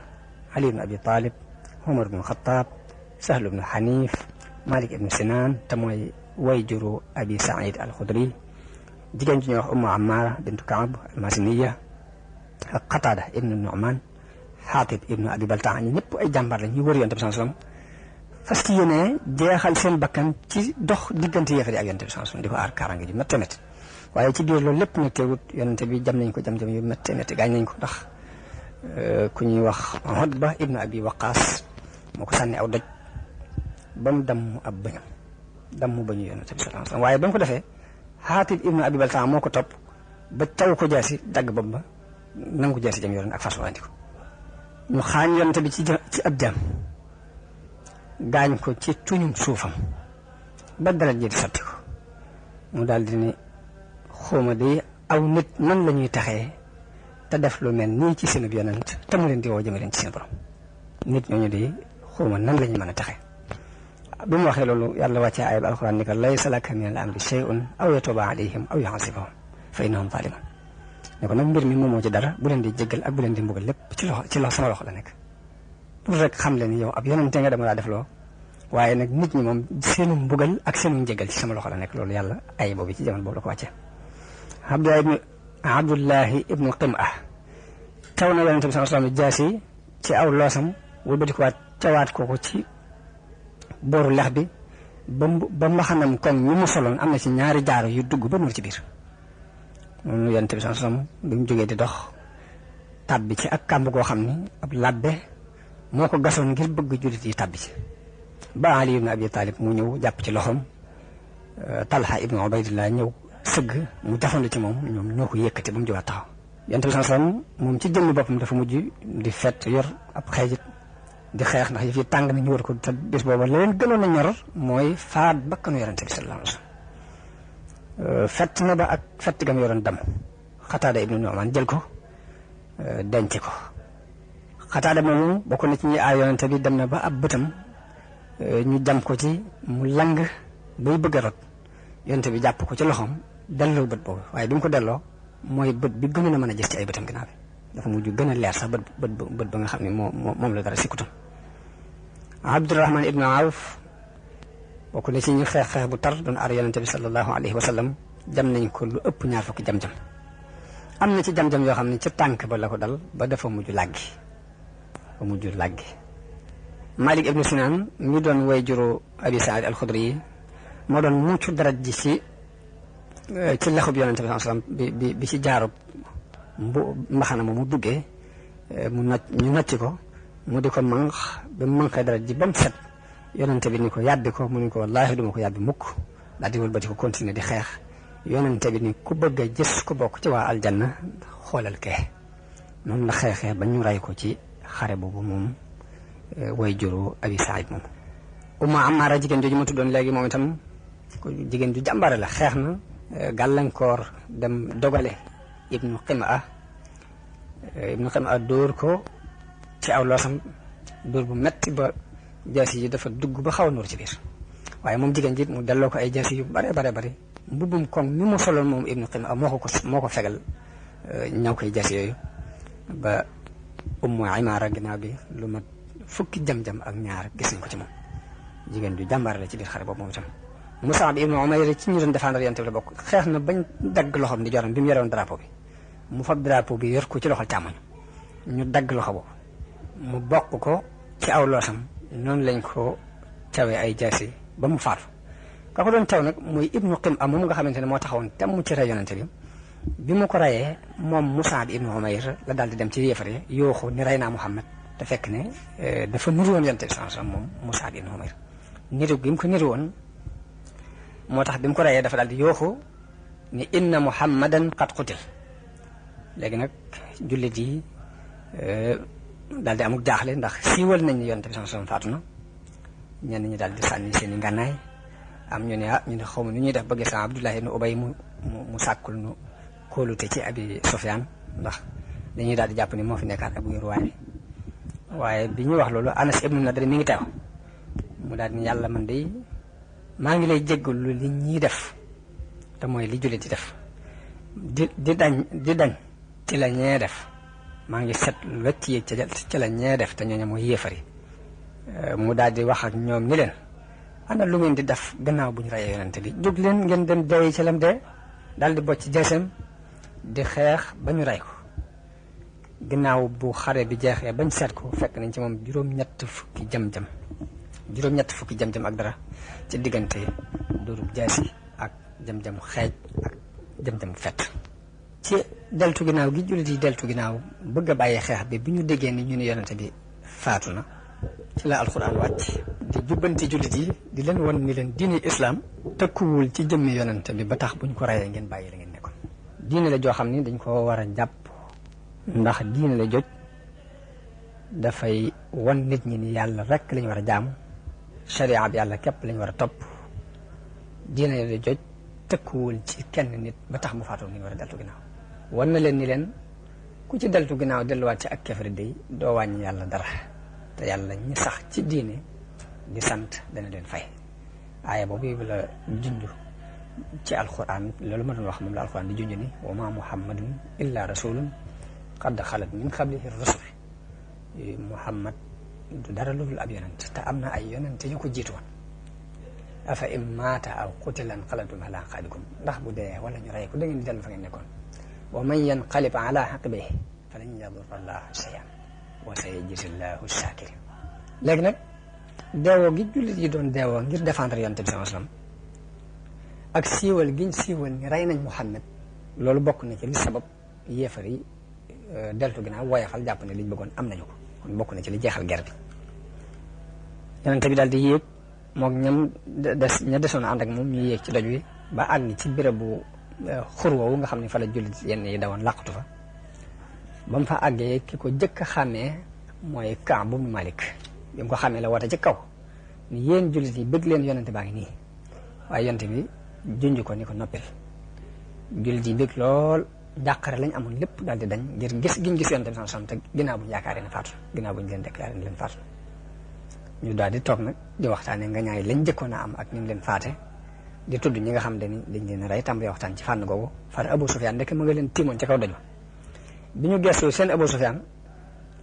Speaker 1: Ali ibnu Abi Talib Umar ibnu Xattaab Sahl ibnu Xaniif Malik ibnu Sinaan te mooy way juru Abi Saïd al-Xudri jigéen ji ñuy wax Ummu Ammaara bintu Kaab al-Masiniya ak Qataada ibnu Nu'maan Xaatib ibnu Abi Baltaa ñi ñëpp ay jàmbaar la ñuy wër yonente bi sallallahu alayhi wasallam fas yéene jeexal seen bakkan ci dox diggante yéefar yi ak yonente bi sallallahu alayhi wasallam di ko aar kaaraange ji métte métti waaye ci biir loolu lépp nag teewut yonente bi jam nañ ko jam-jam yu métte métti gaañ nañ ko ndax ku ñuy wax Utba ibnu Abi Waqaas moo ko sànni aw doj ba mu damm ab bëñam damm bañu yonente bi sallallahu alayhi wasallam waaye ba mu ko defee Xaatib ibnu Abi Baltaa moo ko topp ba taw ko jaasi dagg bopp ba nangu jaasi jam yoroon ak fas wandi ko ñu xaañ yonente bi ci ab jaam gaañ ko ci tuñum suufam ba dara ji di sotti ko mu daal di ne xawma de aw nit nan la ñuy taxee te def lu mel nii ci seen yonent te mu leen di woo jëme leen ci seen borom nit ñooñu de xawma nan la ñuy mën a taxee bi mu waxee loolu yàlla wàccee aaya bi alxuraan ni ko laysa laka min al amri shay'un aw yatuba alayhim aw yu'adhibahum fa innahum zalimun ne ko nag mbir mi moomoo ci dara bu leen di jéggal ak bu leen di mbugal lépp ci loxo sama loxo la nekk pour rek xam leen yow ab yonente nga dama laa def loo waaye nag nit ñi moom seenu mbugal ak seenu njéggal ci sama loxo la nekk loolu yàlla ay boobu ci jamono boobu la ko wàccee Abdullahi ibnu Qim'a taw na yonente bi sallallahu alayhi wasallam jaasi ci aw loosam wëlbati ko waat cawaat ko ci booru lex bi ba mbaxanam koŋ ñu mu soloon am na ci ñaari jaaro yu dugg ba nuur ci biir noonu yonente bi sallallahu alayhi wasallam bi mu jógee di dox tàbbi ci ak kàmb goo xam ni ab labbe moo ko gasoon ngir bëgg jullit yi tàbbi ci ba Ali ibn Abi Talib mu ñëw jàpp ci loxoom Talha ibn Ubaydillah ñëw sëgg mu jafandu ci moom ñoom ñoo ko yëkkati ba mu jógaat taxaw yonente bi sallallahu alayhi wasallam moom ci jëmmi boppam dafa mujj di fett yor ab xeejit di xeex ndax yëf yi tàng na ñu war ko te bis booba la leen gënoon a ñor mooy faat bakkanu yonente bi sallallahu alayhi wasallam fett na ba ak fett gam yoroon dam Xataada ibnu Nu'maan jël ko denc ko Xataada moomu bokk na ci ñi aay yonente bi dem na ba ab bëtam ñu jam ko ci mu lang bay bëgg a rot yonente bi jàpp ko ci loxoom delloo bët boobu waaye bi mu ko delloo mooy bët bi gënoon a mën a gis ci ay bëtam ginnaaw bi dafa mujj gën a leer sax bët ba nga xam ne moom la dara sikkutam Abdurahman ibnu Awf bokk na ci ñu xeex bu tar doon aar yonente bi sallallahu alayhi wa sallam jam nañ ko lu ëpp ñaar fukki jam-jam am na ci jam-jam yoo xam ne ca tànk ba la ko dal ba dafa mujj làggi Malik ibnu Sinan mi doon way juru Abi Saïd al-Xudri yi moo doon mucc daraj ji ci lexub yonente bi sallallahu alayhi wa sallam bi ci jaarub mbaxana mu duggee ñu nocci ko mu di ko manq ba mu manqee daraj ji ba mu set yonente bi ni ko yàbbi ko mu ni ko wallaahi duma ko yàbbi mukk daal di wëlbati ko continuer di xeex yonente bi ni ku bëgg a gis ku bokk ci waa aljanna xoolal kee noonu la xeexee ba ñu ray ko ci xare boobu moom way juru Abi Saïd moom Ummu Ammaara jigéen jooju ma tuddoon léegi moom itam jigéen ju jàmbare la, xeex na gàllankoor dem dogale ibnu Qimaa dóor ko ci aw loosam dóor bu metti ba jaasi yi dafa dugg ba xaw a nuur ci biir. waaye moom jigéen ji mu delloo ko ay jaasi yu bare mbubbum koŋ mi mu soloon moom ibnu Qimaa moo ko fegal ñaw koy jaasi yooyu ba Ummu Imaara ginnaaw bi lu mat fukki jam-jam ak ñaar gis nañ ko ci moom. jigéen ju jàmbaar la ci biir xare boobu moom itam. Mus'ab ibnu Umayr ci ñu doon défendre Yonent bi la bokk, xeex na bañ dagg loxoom di joram bi mu yorewoon drapeau bi mu fab drapeau bi yor ko ci loxol càmmoñ ñu dagg loxo boobu mu bokk ko ci aw loosam noonu lañ ko cawee ay jaasi ba mu faatu. ka ko doon caw nag muy ibnu Qimaa moom nga xamante ne moo taxawoon temm ci rey Yonent bi mu ko reyee moom Mus'ab ibnu Umayr la daal di dem ci yéefar yi yooxu ni rey naa Muhammad te fekk ne dafa niru woon Yonent bi sallallahu alayhi wasallam moom Mus'ab ibnu Umayr niru gi mu ko niru woon moo tax bi mu ko reyee dafa daal di yooxu ni inna Muhammadan qad qutil. léegi nag jullit yi daal di amuk jaaxle ndax siiwal nañ ni Yonent bi sallallahu alayhi wasallam faatu na ñenn ñi daal di sànni seen i ngànnaay am ñu ne ñu ne xaw ma nu ñuy def ba gis Abdullah ibn Ubay mu sàkkul nu kóolute ci Abi Sufyaan ndax dañuy daal di jàpp ni moo fi nekkaat ak wéeruwaay waaye bi ñuy wax loolu Anas ibnu Nadr mi ngi teew mu daal ni yàlla man de maa ngi lay jéggalu li ñuy def te mooy li jullit di def di dañ ci la ñee def maa ngi set wecc yi ci la ñee def te ñooñu mooy yéefari mu daal di wax ak ñoom ni leen ana lu ngeen di def gannaaw bu ñu reyee Yonent bi jóg leen ngeen dem dee ci lam dee daal di bocc jeesam di xeex ba ñu rey ko. ginnaaw bu xare bi jeexee bañ seet ko fekk nañ ci moom juróom-ñett fukki jam-jam ak dara ci diggante dóorub jaasi ak jam-jam xeej ak jam-jam fett. ci deltu ginnaaw gi jullit yi deltu ginnaaw bëgg a bàyyi xeex bi ñu déggee ni ñu ne Yonent bi faatu na ci la alxuraan wàcc di jubbanti jullit yi di leen wan ni leen diine islaam tëkkuwul ci jëmmi Yonent bi ba tax buñ ko reyee ngeen bàyyi la ngeen nekkoon. diine la joo xam ni dañ ko war a jàpp ndax diine la joj dafay wan nit ñi ni yàlla rekk lañ war a jaamu sharia bi yàlla képp lañ war a topp. diine la joj tëkkuwul ci kenn nit ba tax mu faatu ngeen war a deltu ginnaaw. wan na leen ni leen ku ci deltu ginnaaw delluwaat ci ak kefari day doo wàññi yàlla dara te yàlla ñi sax ci diine di sant dana leen fay. aaya boobu la junj ci alquran loolu ma doon wax moom la alquran di junj ni wa ma muhammadun illa rasulun qad xalat min qablihi rusul. Muhammad du dara lu dul ab yonent te am na ay yonent yu ko jiitu woon. afa in maata aw qutilan qalabtum ala aqaabikum ndax bu dee wala ñu rey ko da ngeen di dellu fa ngeen nekkoon. wa man yanqalib ala aqibihi falan yadurra allaha shay'an wa sayajzi llahu shakirin. léegi nag deewoo gi jullit yi doon deewoo ngir défendre Yonent bi sallallahu alayhi wasallam ak siiwal giñ siiwal ni rey nañ Muhammad loolu bokk na ci li sabab yéefar yi deltu ginnaaw woyafal jàpp ne liñ bëggoon am nañu ko kon bokk na ci li jeexal guerre bi. Yonent bi daal di yéeg moom ña desoon ànd ak moom ñu yéeg ci doj wi ba àgg ci bérébu xur woowu nga xam ne fa la jullit yenn yi dawoon làqatu fa. ba mu fa àggee ki ko jëkk a xàmmee mooy Kaab ibn Malik bi mu ko xàmmee la woote ci kaw ni yéen jullit yi bëgg leen Yonent baa ngi nii waaye Yonent bi junj ko ni ko noppil. jullit yi bëgg lool njàqare lañ amoon lépp daal di dañ ngir gis giñ gis Yonent bi sallallahu alayhi wasallam te ginnaaw bu ñu yaakaaree ne faatu ginnaaw bu ñu leen déclaré ne leen faatu. ñu daal di toog nag di waxtaanee nga ñaay lañ jëkkoon a am ak ni mu leen faate di tudd ñi nga xam ne ni dañ leen rey tàmbali waxtaan ci fànn googu far Abu Sufyaan ndekk mu nga leen tiimoon ci kaw doj bi ñu gëstoo seen Abu Sufyaan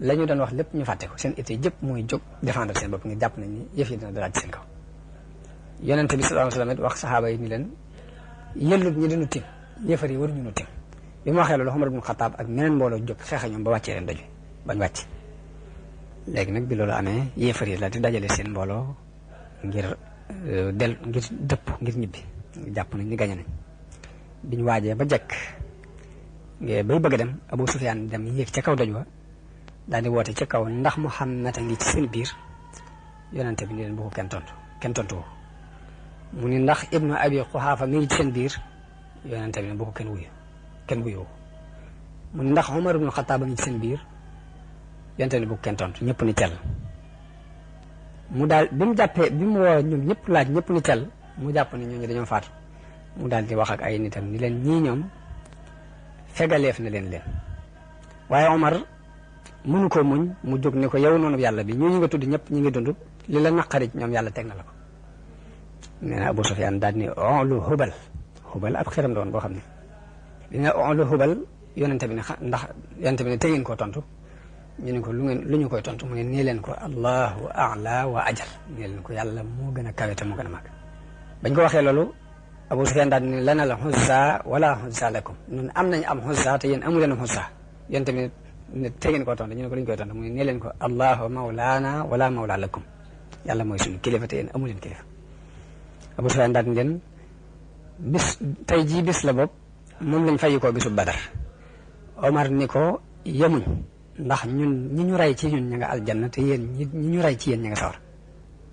Speaker 1: la ñu doon wax lépp ñu fàtte ko seen été jëpp muy jóg défendre seen bopp ngir jàpp nañ ni yëf yi dina dalaat ci seen kaw. Yonent bi sallallahu alayhi wasallam wax saxaaba yi ni leen yëllut ñi dinu tim yëfar yi waruñu nu tim bi mu waxee loolu Umar ibn Xattaab ak meneen mbooloo jóg xeex ñoom ba wàccee leen doj bañ wàcc. léegi nag bi loolu amee yéefar yi la di dajale seen mbooloo ngir dëpp ngir ñibbi jàpp nañ ni gañe nañ. biñ waajee ba jekk bay bëgg a dem Abu Sufyaan dem yéeg ca kaw doj wa daal di woote ca kaw ndax Muhammad a ngi ci seen biir. Yonent bi ni leen bu ko kenn tontu mu ni ndax Ibnu Abi Quhaafa mi ngi ci seen biir. Yonent bi ne bu ko kenn wuyu mu ni ndax Umar ibn Xattaab a ngi ci seen biir. Yonent bi bu ko kenn tontu ñëpp ni tel mu daal bi mu jàppee bi mu woo ñoom ñëpp laaj ñëpp ni tel mu jàpp ne ñooñu dañoo faatu mu daal di wax ak ay nitam ni leen ñii ñoom fegaleef na leen waaye Omar mënu ko muñ mu jóg ne ko yow noonu yàlla bi ñooñu nga tudd ñëpp ñi ngi dund li la naqari ñoom yàlla teg na la ko. nee na Abu Sufyaan daal ni onlu Hubal ab xiram doon boo xam ne dina onlu Hubal yonente bi ne ndax yonente bi ne tegeen koo tontu ñu ne ko lu ñu koy tontu mu ne nee leen ko allahu a'la wa ajal nee leen ko yàlla moo gën a kawe te moo gën a màgg. bañ ko waxee loolu Abu Sufyaan daal ne lana la Uzza wala Uzza lakum ñun am nañ am Uzza te yéen amu leen Uzza yonente bi ne tegeen koo tontu ñu ne ko lu ñu koy tontu mu ne nee leen ko allahu mawlaana wala mawla lakum yàlla mooy suñu kilifa te yéen amu leen kilifa. Abu Sufyaan daal di leen bis tey jii bis la bopp moom lañ fay ko bisu Badar. Omar ni ko yemuñ ndax ñun ñi ñu rey ci ñun ña nga aljanna te yéen ñi ñu rey ci yéen ña nga sawar.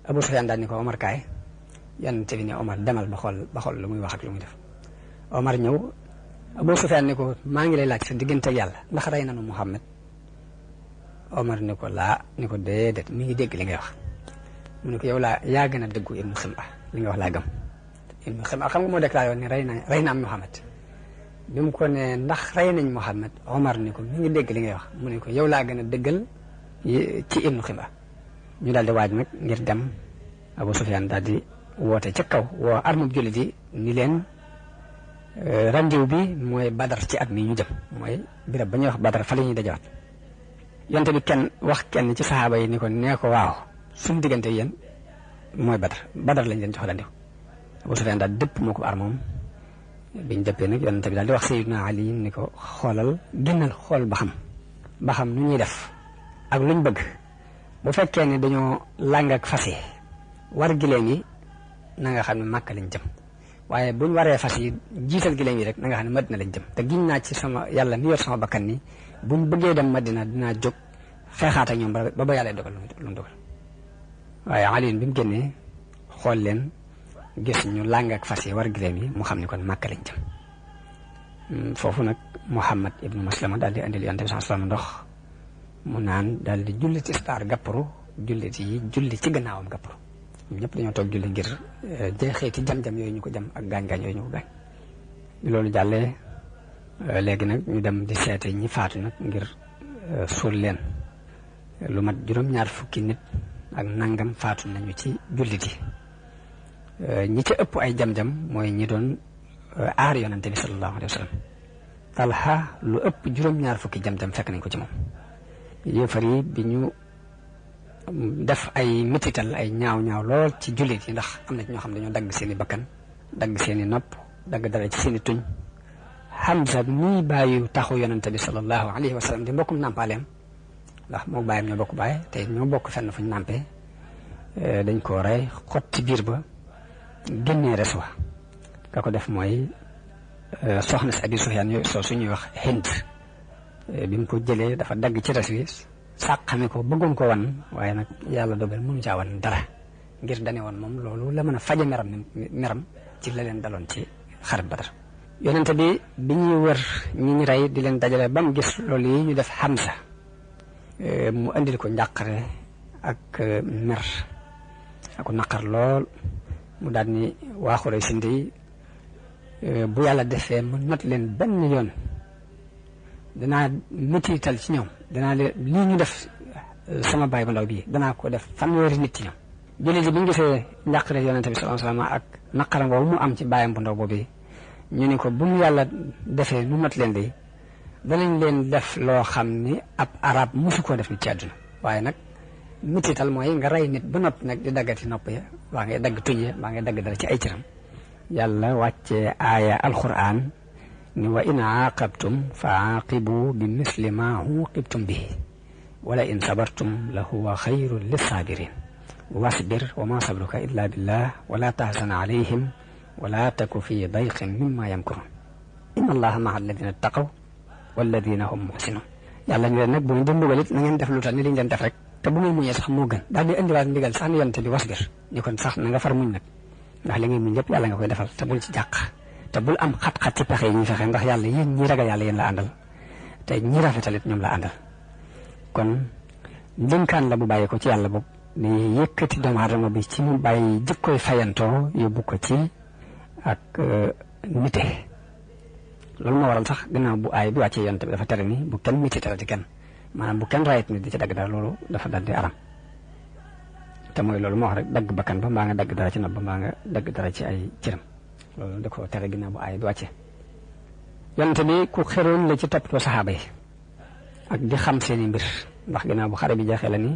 Speaker 1: Abu Sufyaan daal ni ko Omar kaay yonent bi ne Omar demal ba xool lu muy wax ak lu muy def. Omar ñëw Abu Sufyaan ni ko maa ngi lay laaj sa diggante ak yàlla ndax rey nañu Muhammad. Omar ni ko laa ni ko déedéet mi ngi dégg li ngay wax mu ne ko yow yaa gën a dëggu Ibnu Xim'a li nga wax laa gëm. Ibnu Xim'a xam nga moo déclaré woon ne rey naa Muhammad bi mu ko ne ndax rey nañ Muhammad Omar ni ko mi ngi dégg li ngay wax mu ne ko yow laa gën a dëggal ci Ibnu Xim'a. ñu daal di waaj nag ngir dem Abu Sufyaan daal di woote ca kaw woo armab jullit yi ni leen randiw bi mooy Badar ci at mi ñu jëm mooy birab ba ñuy wax Badar fa la ñuy dajawaat. yonte bi kenn ci saxaaba yi ni ko nee ko waaw suñu diggante yéen mooy Badar lañ leen jox randiw. Abu Sufyaan daal dëpp moo ko armoom biñ dëppee nag yonente bi daal di wax Sayyidina Ali ni ko génnal xool ba xam nu ñuy def ak luñ bëgg bu fekkee ne dañoo làng ak fas yi war gileem yi na nga xam ne Makka lañ jëm waaye buñ waree fas yi jiital gileem yi rek na nga xam ne Madina lañ jëm te giñ naa ci sama yàlla mi yor sama bakkan ni buñ bëggee dem Madina dinaa jóg xeexaat ak ñoom ba yàlla dogal lu mu dogal. waaye Ali bi mu génnee xool leen gis ñu làng ak fas yi war gileem yi mu xam ne kon Makka lañ jëm. foofu nag Muhammad ibnu Maslama daal di andil yonent bi sallallahu alayhi wasallam ndox mu naan daal di julli ci tisbaar gàpparu jullit yi julli ci gannaawam gàpparu ñëpp dañoo toog julli ngir jeexeeti jam-jam yooyu ñu ko jam ak gaañ-gaañ yooyu ñu ko gaañ. loolu jàllee léegi nag ñu dem di seete ñi faatu nag ngir suul leen lu mat juróom-ñaar fukki nit ak nangam faatu nañu ci jullit yi. ñi ca ëpp ay jam-jam mooy ñi doon aar yonante bi sallallahu alayhi wa sallam. Talha lu ëpp juróom-ñaar fukki jam-jam fekk nañ ko ci moom. yéefar yi bi ñu def ay metital ay ñaaw-ñaaw lool ci jullit yi ndax am na ci ñoo xam dañoo dagg seeni bakkan dagg seeni nopp dagg dara ci seeni tuñ. Hamza mii bàyyi taxu yonante bi sallallahu alayhi wa sallam di mbokkum nàmpaaleem ndax moo bàyyam ñoo bokk bàyyi te ñoo bokk fenn fuñ nàmpee dañ koo rey xot ci biir ba génnee res wa ka ko def mooy soxna si Abi Sufyaan yooyu soo suñuy wax Hind bi mu ko jëlee dafa dagg ci res wi sàqame ko bëggoon ko wan waaye nag yàlla dogal mënu caa wan dara ngir dane woon moom loolu la mën a faje meram ci la leen daloon ci xarit Badar. yonente bi ñuy wër ñi ñu rey di leen dajale ba mu gis loolu yi ñu def Hamza mu andil ko njàqare ak mer ak naqar lool mu daal ni waa Quraysh yi bu yàlla defee mu not leen benn yoon danaa mettital ci ñoom danaa leen lii ñu def sama baay bu ndaw bii danaa ko def fanweeri nit ci ñoom. jullit yi bi ñu gisee njàqare yonente bi sallallahu alayhi wasallam ak naqaram boobu mu am ci baayam bu ndaw boobu ñu ni ko bu mu yàlla defee nu not leen de danañ leen def loo xam ni ab arab musu koo def nit ci àdduna waaye nag mettital mooy nga rey nit ba noppi nag di daggati nopp ya waa ngay dagg tuñ ya waa ngay dagg dara ci ay cëram. yàlla wàccee aaya alquran ni wa in aaqabtum fa aaqibu bi misli ma uqibtum bihi wala in sabartum la huwa xayrun lissabirin wasbir wa ma sabruka illa billah wala tahzan alayhim wala taku fi dayqin mimma yamkurun inna allaha maa alladina taqaw walladina hum muhsinun. yàlla ñu leen nag bu ñu dem dugal it na ngeen def lu tax ni liñ leen def rek te bu ngeen muñee sax moo gën daal di indiwaat ndigal sax ni yonte bi wasbir ñu kon sax na nga far muñ nag ndax li ngay muñ lépp yàlla nga koy defal te bul ci jàq te bul am xat-xat ci pexe yi ñuy fexe ndax yàlla yéen ñi ragal yàlla yéen la àndal te ñi rafetalit ñoom la àndal kon ndénkaan la bu bàyyi ko ci yàlla boobu di yëkkati doomu aadama bi ci mu bàyyi jikkoy fayantoo yóbbu ko ci ak nite. loolu moo waral sax gannaaw bu aay bi wàccee yonent bi dafa tere ni bu kenn miti tere ci kenn maanaam bu kenn rayit nit di ci dagg dara loolu dafa dal di aram te mooy loolu moo wax rek dagg bakkan ba mbaa nga dagg dara ci nopp ba mbaa nga dagg dara ci ay cëram loolu da ko tere ginnaaw bu aay bi wàccee. yonent bi ku xeroon la ci toppatoo saxaaba yi ak di xam seeni mbir ndax ginnaaw bu xare bi jeexee la ni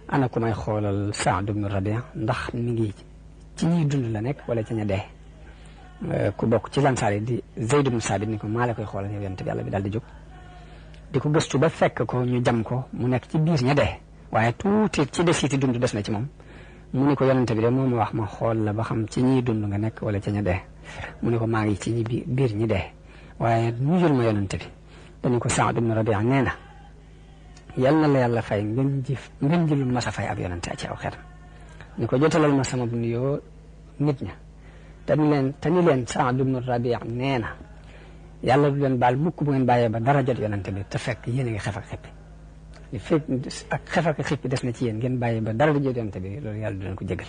Speaker 1: ana ku may xoolal Saad ibn Rabi' ndax mi ngi ci ñiy dund la nekk wala ci ña dee. ku bokk ci lansaar yi di Zayd ibn Saabit ni ko maa la koy xoolal yow yonent bi yàlla bi daal di jóg di ko gëstu ba fekk ko ñu jam ko mu nekk ci biir ña dee waaye tuuti ci desiti dund des na ci moom mu ni ko yonent bi de moom wax ma xool la ba xam ci ñiy dund nga nekk wala ci ña dee mu ni ko maa ngi ci ñi biir ñi dee waaye nuyul ma yonent bi dañu ko Saad ibn Rabi' nee na yal na la yàlla fay ngeen ji lu mas a fay ab yonent ci aw xeetam ni ko jotalal ma sama bu nuyoo nit ña te ni leen Saad ibn Rabi' nee na yàlla du leen baal mukk bu ngeen bàyyee ba dara jot yonent bi te fekk yéen a ngi xef ak xippi li fekk ak xef ak xippi des na ci yéen ngeen bàyyee ba dara di jot yonent bi loolu yàlla du leen ko jégal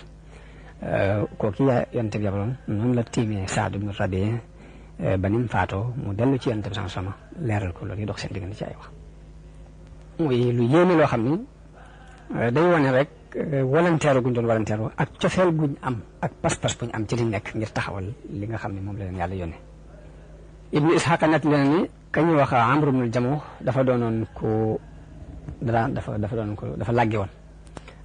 Speaker 1: kooku yonent bi yabaloon noonu la tiimee Saad ibn Rabi' ba ni mu faatoo mu dellu ci yonent bi sama leeral ko loolu yi dox seen diggante ci ay wax muy lu yéeme loo xam ni day wane rek volontaire guñ doon volontaire ak cofeel guñ am ak pas-pas buñ am ci liñ nekk ngir taxawal li nga xam ne moom la leen yàlla yónnee. Ibnu Isxaaq nett leen ni ka ñuy wax Amr ibnul Jamuh dafa doonoon ko dafa làggi woon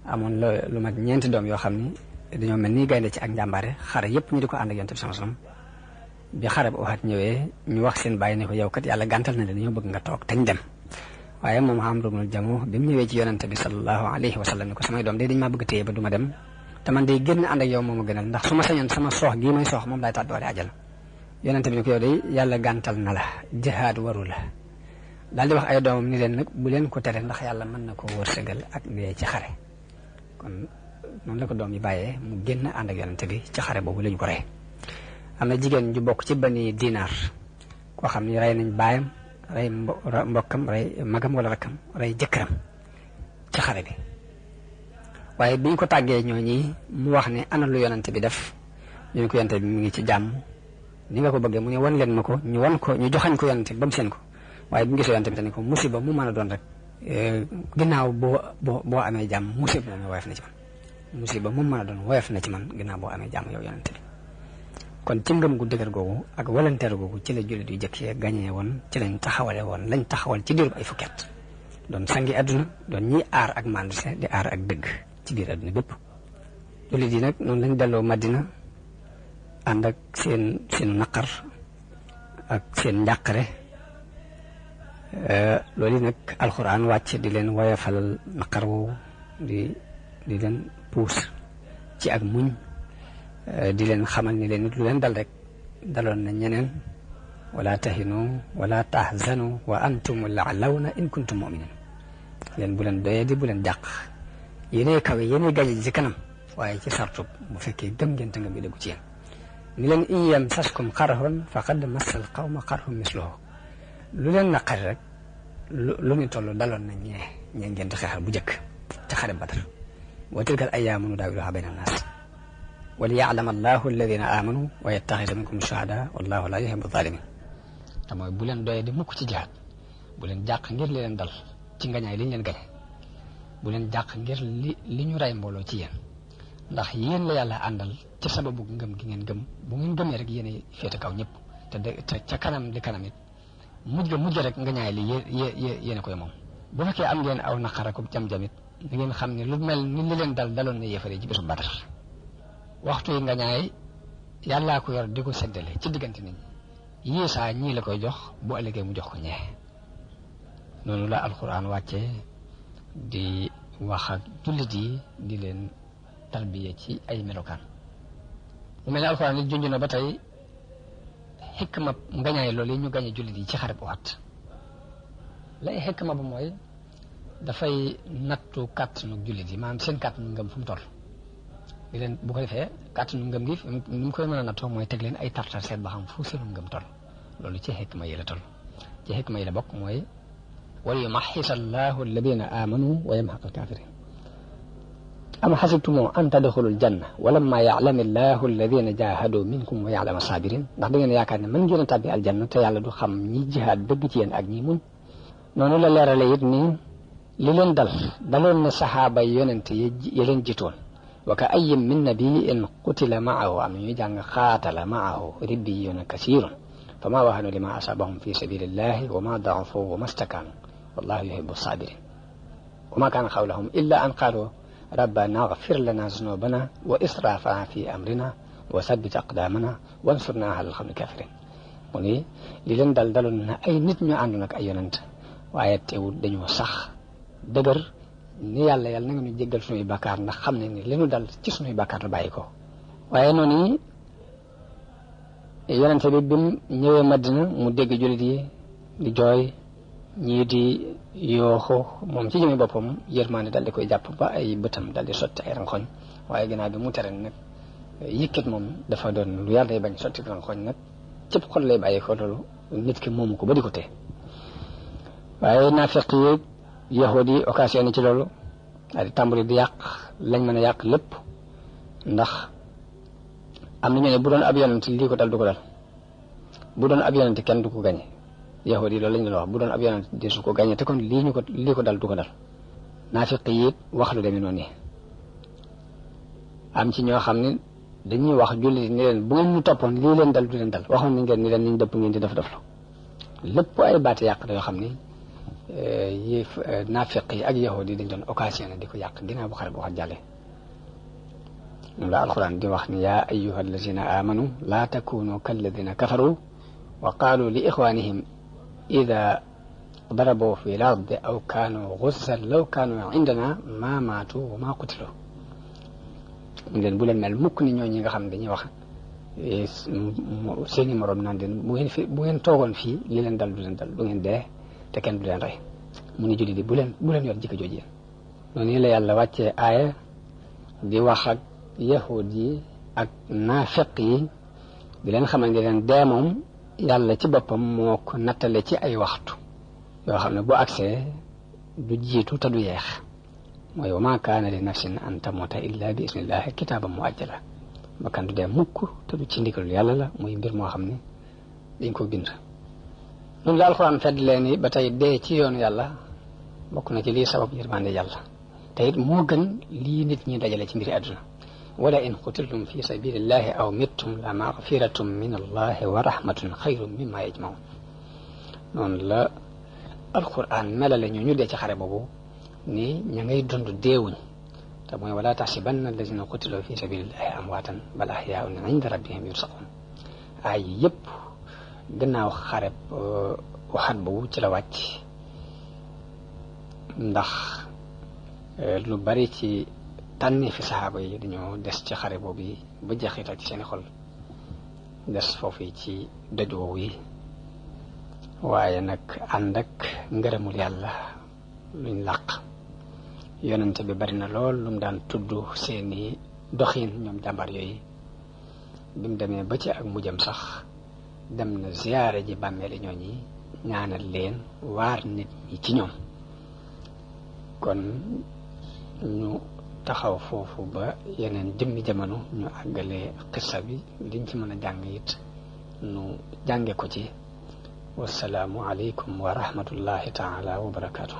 Speaker 1: amoon lu mat ñeenti doom yoo xam ni dañoo mel ni gaynde ci ak njàmbaare xare yëpp ñu di ko ànd ak yonent bi sallallahu alayhi wasallam bi xare bu Uhud ñëwee ñu wax seen bàyyi ne ko yow kat yàlla gàntal na dañoo bëgg nga toog te ñu dem. waaye moom Amr ibnul Jamuh bi mu ñëwee ci yonent bi sallallahu alayhi wa sallam ni ko samay doom de dañ maa bëgg téye ba du ma dem te man day génn ànd ak yow moom a gënal ndax su ma sañoon sama soox gii may soox moom laay tàbbiwaale àjjana yonent bi ni ko yow de yàlla gàntal na la jihaad waru la daal di wax ay doomam ni leen nag bu leen ko tere ndax yàlla mën na koo wërsëgal ak dee ci xare kon noonu la ko doom yi bàyyee mu génn ànd ak yonent bi ci xare boobu lañ ko rey. am na jigéen ju bokk ci Bani Dinaar koo xam ni rey nañ baayam rey mbokkam rey magam wala rakkam rey jëkkëram ci xare bi waaye biñ ko tàggee ñooñi mu wax ne ana lu yonent bi def ñu ne ko yonent bi mu ngi ci jàmm ni nga ko bëggee mu ne wan leen ma ko ñu joxañ ko yonent bi ba mu seen ko waaye bu ñu gisee yonent bi te ne ko musiba mu mën a doon rek ginnaaw boo amee jàmm musiba moom woyof na ci man musiba mu mën a doon woyof na ci man ginnaaw boo amee jàmm yow yonent bi kon ci ngëm gu dëgër googu ak volontaire googu ci la jullit yu jëkkee gañee woon ci lañ taxawal ci diirub ay fukket doon sangi àdduna doon ñiy aar ak manduse di aar ak dëgg ci biir àdduna bépp jullit yi nag noonu lañ delloo Madina ànd ak seen naqar ak seen njàqare loolu nag alxuraan wàcc di leen woyofalal naqar woowu di leen puus ci ak muñ di leen xamal ni leen nit lu leen dal rek daloon na ñeneen wala tahinu wala tahzanu wa antum la'lawna in kuntum mu'minin leen bu leen doyee di bu leen jàq yéenay kawe yéenay gaje ci kanam waaye ci sartub bu fekkee gëm ngeen te ngëm bi dëggu ci yéen ni leen in yamsaskum qarhun faqad massal qawma qarhun misluhu lu leen naqari rek lu ñu toll daloon na ñee ngeen di xeexal bu njëkk ci xare Badar wa tilkal ayyaamu nudaawiluhaa bayna naas wa liya'lama allahu alladina amanu wa yattaxida minkum shuhada wallahu la yuhibbu zalimin te mooy bu leen doyee di mukk ci jihaad bu leen jàq ngir li leen dal ci ngañaay li ñu leen gañe bu leen jàq ngir li ñu rey mbooloo ci yéen ndax yéen la yàlla àndal ci sababu ngëm gi ngeen gëm bu ngeen gëmee rek yéen a féete kaw ñëpp te ca kanam di kanam it mujj rek ngañaay li yéen a koy moom bu fekkee am ngeen aw naqar ak jam-jamit da ngeen xam ne lu mel ni li leen daloon na yéefare ci bésu Badar waxtu yi nga ñaay yàllaa ko yor di ko seddale ci diggante nit ñi yéesaa ñii la koy jox bu ëllëgee mu jox ko ñee noonu la alxuraan wàccee di wax ak jullit yi di leen tarbiya ci ay melokaan mu mel ne alxuraan li junj na ba tey xikma ngañaay loolu yi ñu gañe jullit yi ci xare bu Uhud lay xikma ba mooy dafay nattu kàttanu jullit yi maanaam seen kàttanu ngëm fu mu toll di leen bu ko defee kàttanu ngëm gi ni mu koy mën a nattoo mooy teg leen ay tartar seet ba xam fu seenu ngëm toll loolu ci xikma yi la toll ci xikma yi la bokk mooy wal yumaxxisa allahu alladina amanu wa yamxaqa alkafirin am xasibtum an tadxulul janna walamma ya'lami llahu alladina jahadu minkum wa ya'lama sabirin ndax da ngeen yaakaar ne mën ngeen a tàbbi aljanna te yàlla du xam ñi jihaad dëgg ci yéen ak ñi muñ noonu la leerale it ni li leen daloon na saxaaba yonent yi leen jitoon wa ka ayyin min nabiyyin qutila ma'ahu am ñuy jàng qaatala ma'ahu ribbiyuuna kasiirun fama wahanu lima asabahum fi sabilillahi wa ma da'ufu wa ma stakanu wallahu yuhibbu sabirin wa ma kana qawluhum illa an qalu rabbana ighfir lana zunubana wa israfana fi amrina wa thabbit aqdamana wansurna ala alqawmi kafirin mu ni li leen daloon na ay nit ñu àndoon ak ay yonent waaye teewul dañoo sax dëgër ni yàlla na nga ñu jéggal suñuy bàkkaar ndax xam ne ni li ñu dal ci suñuy bàkkaar la bàyyi ko waaye noonu yonente bi bim ñëwee Madina mu dégg jullit yi di jooy ñii di yooxu moom ci jëmi boppam yërmaande dal di koy jàpp ba ay bëtam dal di sotti ay rankoñ waaye ginnaaw bi mu tere nag yëkkat moom dafa doon lu yàlla day bañ sotti rankoñ nag cëpp xol lay bàyyi ko loolu nit ki moomu ko ba di ko tee waaye naafiq yi yahud yi occasion ci loolu daal di tàmbali di yàq lañ mën a yàq lépp ndax am na ñu ne bu doon ab yonent lii ko dal du ko dal bu doon ab yonent kenn du ko gañe yahud yi loolu lañ doon wax bu doon ab yonent di su ko gañe te kon lii ko dal du ko dal naafiq yi wax lu demee noonu yi am ci ñoo xam ne dañuy wax jullit ni leen bu ngeen ñu toppoon lii leen dal du leen dal waxoon nañ ngeen ni leen niñ dëpp ngeen di def lépp ay baati yàq da yoo xam ni yi naafiq yi ak yahud yi dañ doon occasionné di ko yàq ginnaaw bu xare bu wax jàlle moom la alquran di wax ni yaa ayyuha allazina amanu laa takunu kalladina kafaru wa qaalu li ixwanihim ida darabu fi l ardi aw kaanu guzzan law kaanu indana ma maatu wa ma qutilu leen bu leen mel mukk ni ñoo ñi nga xam ne dañuy wax seeni morom naan leen bu ngeen toogoon fii li leen dal du leen dal du ngeen dee te kenn du leen rey mu ni julli di bu leen yor jikko jooju yéen noonu la yàlla wàccee aaya di wax ak yahud yi ak naafiq yi di leen xamal ne leen dee moom yàlla ci boppam moo ko nattale ci ay waxtu yoo xam ne bu agsee du jiitu te du yeex mooy wa ma kaana li nafsin an tamuta illa bi ismillahi kitaaban muajjala bakkan du dee mukk te du ci ndigalu yàlla la muy mbir moo xam ne dañ ko bind ñun la alxuraan fedd leen ni ba tey dee ci yoonu yàlla bokk na ci lii sabab yërmande yàlla te it moo gën lii nit ñi dajale ci mbiri àdduna wala in qutiltum fi sabilillahi aw mittum la magfiratum min allahi wa rahmatun xayrun mimma yajmaun noonu la alxuraan melale ñu dee ci xare boobu ni ña ngay dund deewuñ te mooy wala taxsibanna allazina qutilu fi sabilillahi amwaatan bal ahyaun inda rabbihim yursaqun ay yëpp gannaaw xareb waxat boobu ci la wàcc ndax lu bari ci tànni fi saxaaba yi dañoo des ci xare boobu yi ba jeexital ci seeni xol des foofu ci doj woowu yi waaye nag ànd ak ngërëmul yàlla luñ làq yonente bi bari na lool lu mu daan tudd seeni doxin ñoom jàmbar yooyu bi mu demee ba ci ak mujjam sax dem na ziyaare ji bàmmeeli ñooñi ñaanal leen waar nit ñi ci ñoom kon ñu taxaw foofu ba yeneen jëmmi jamono ñu àggale xissa bi liñ ci mën a jàng it nu jànge ko ci wasalaamu aleykum wa rahmatullahi taala wa barakaatu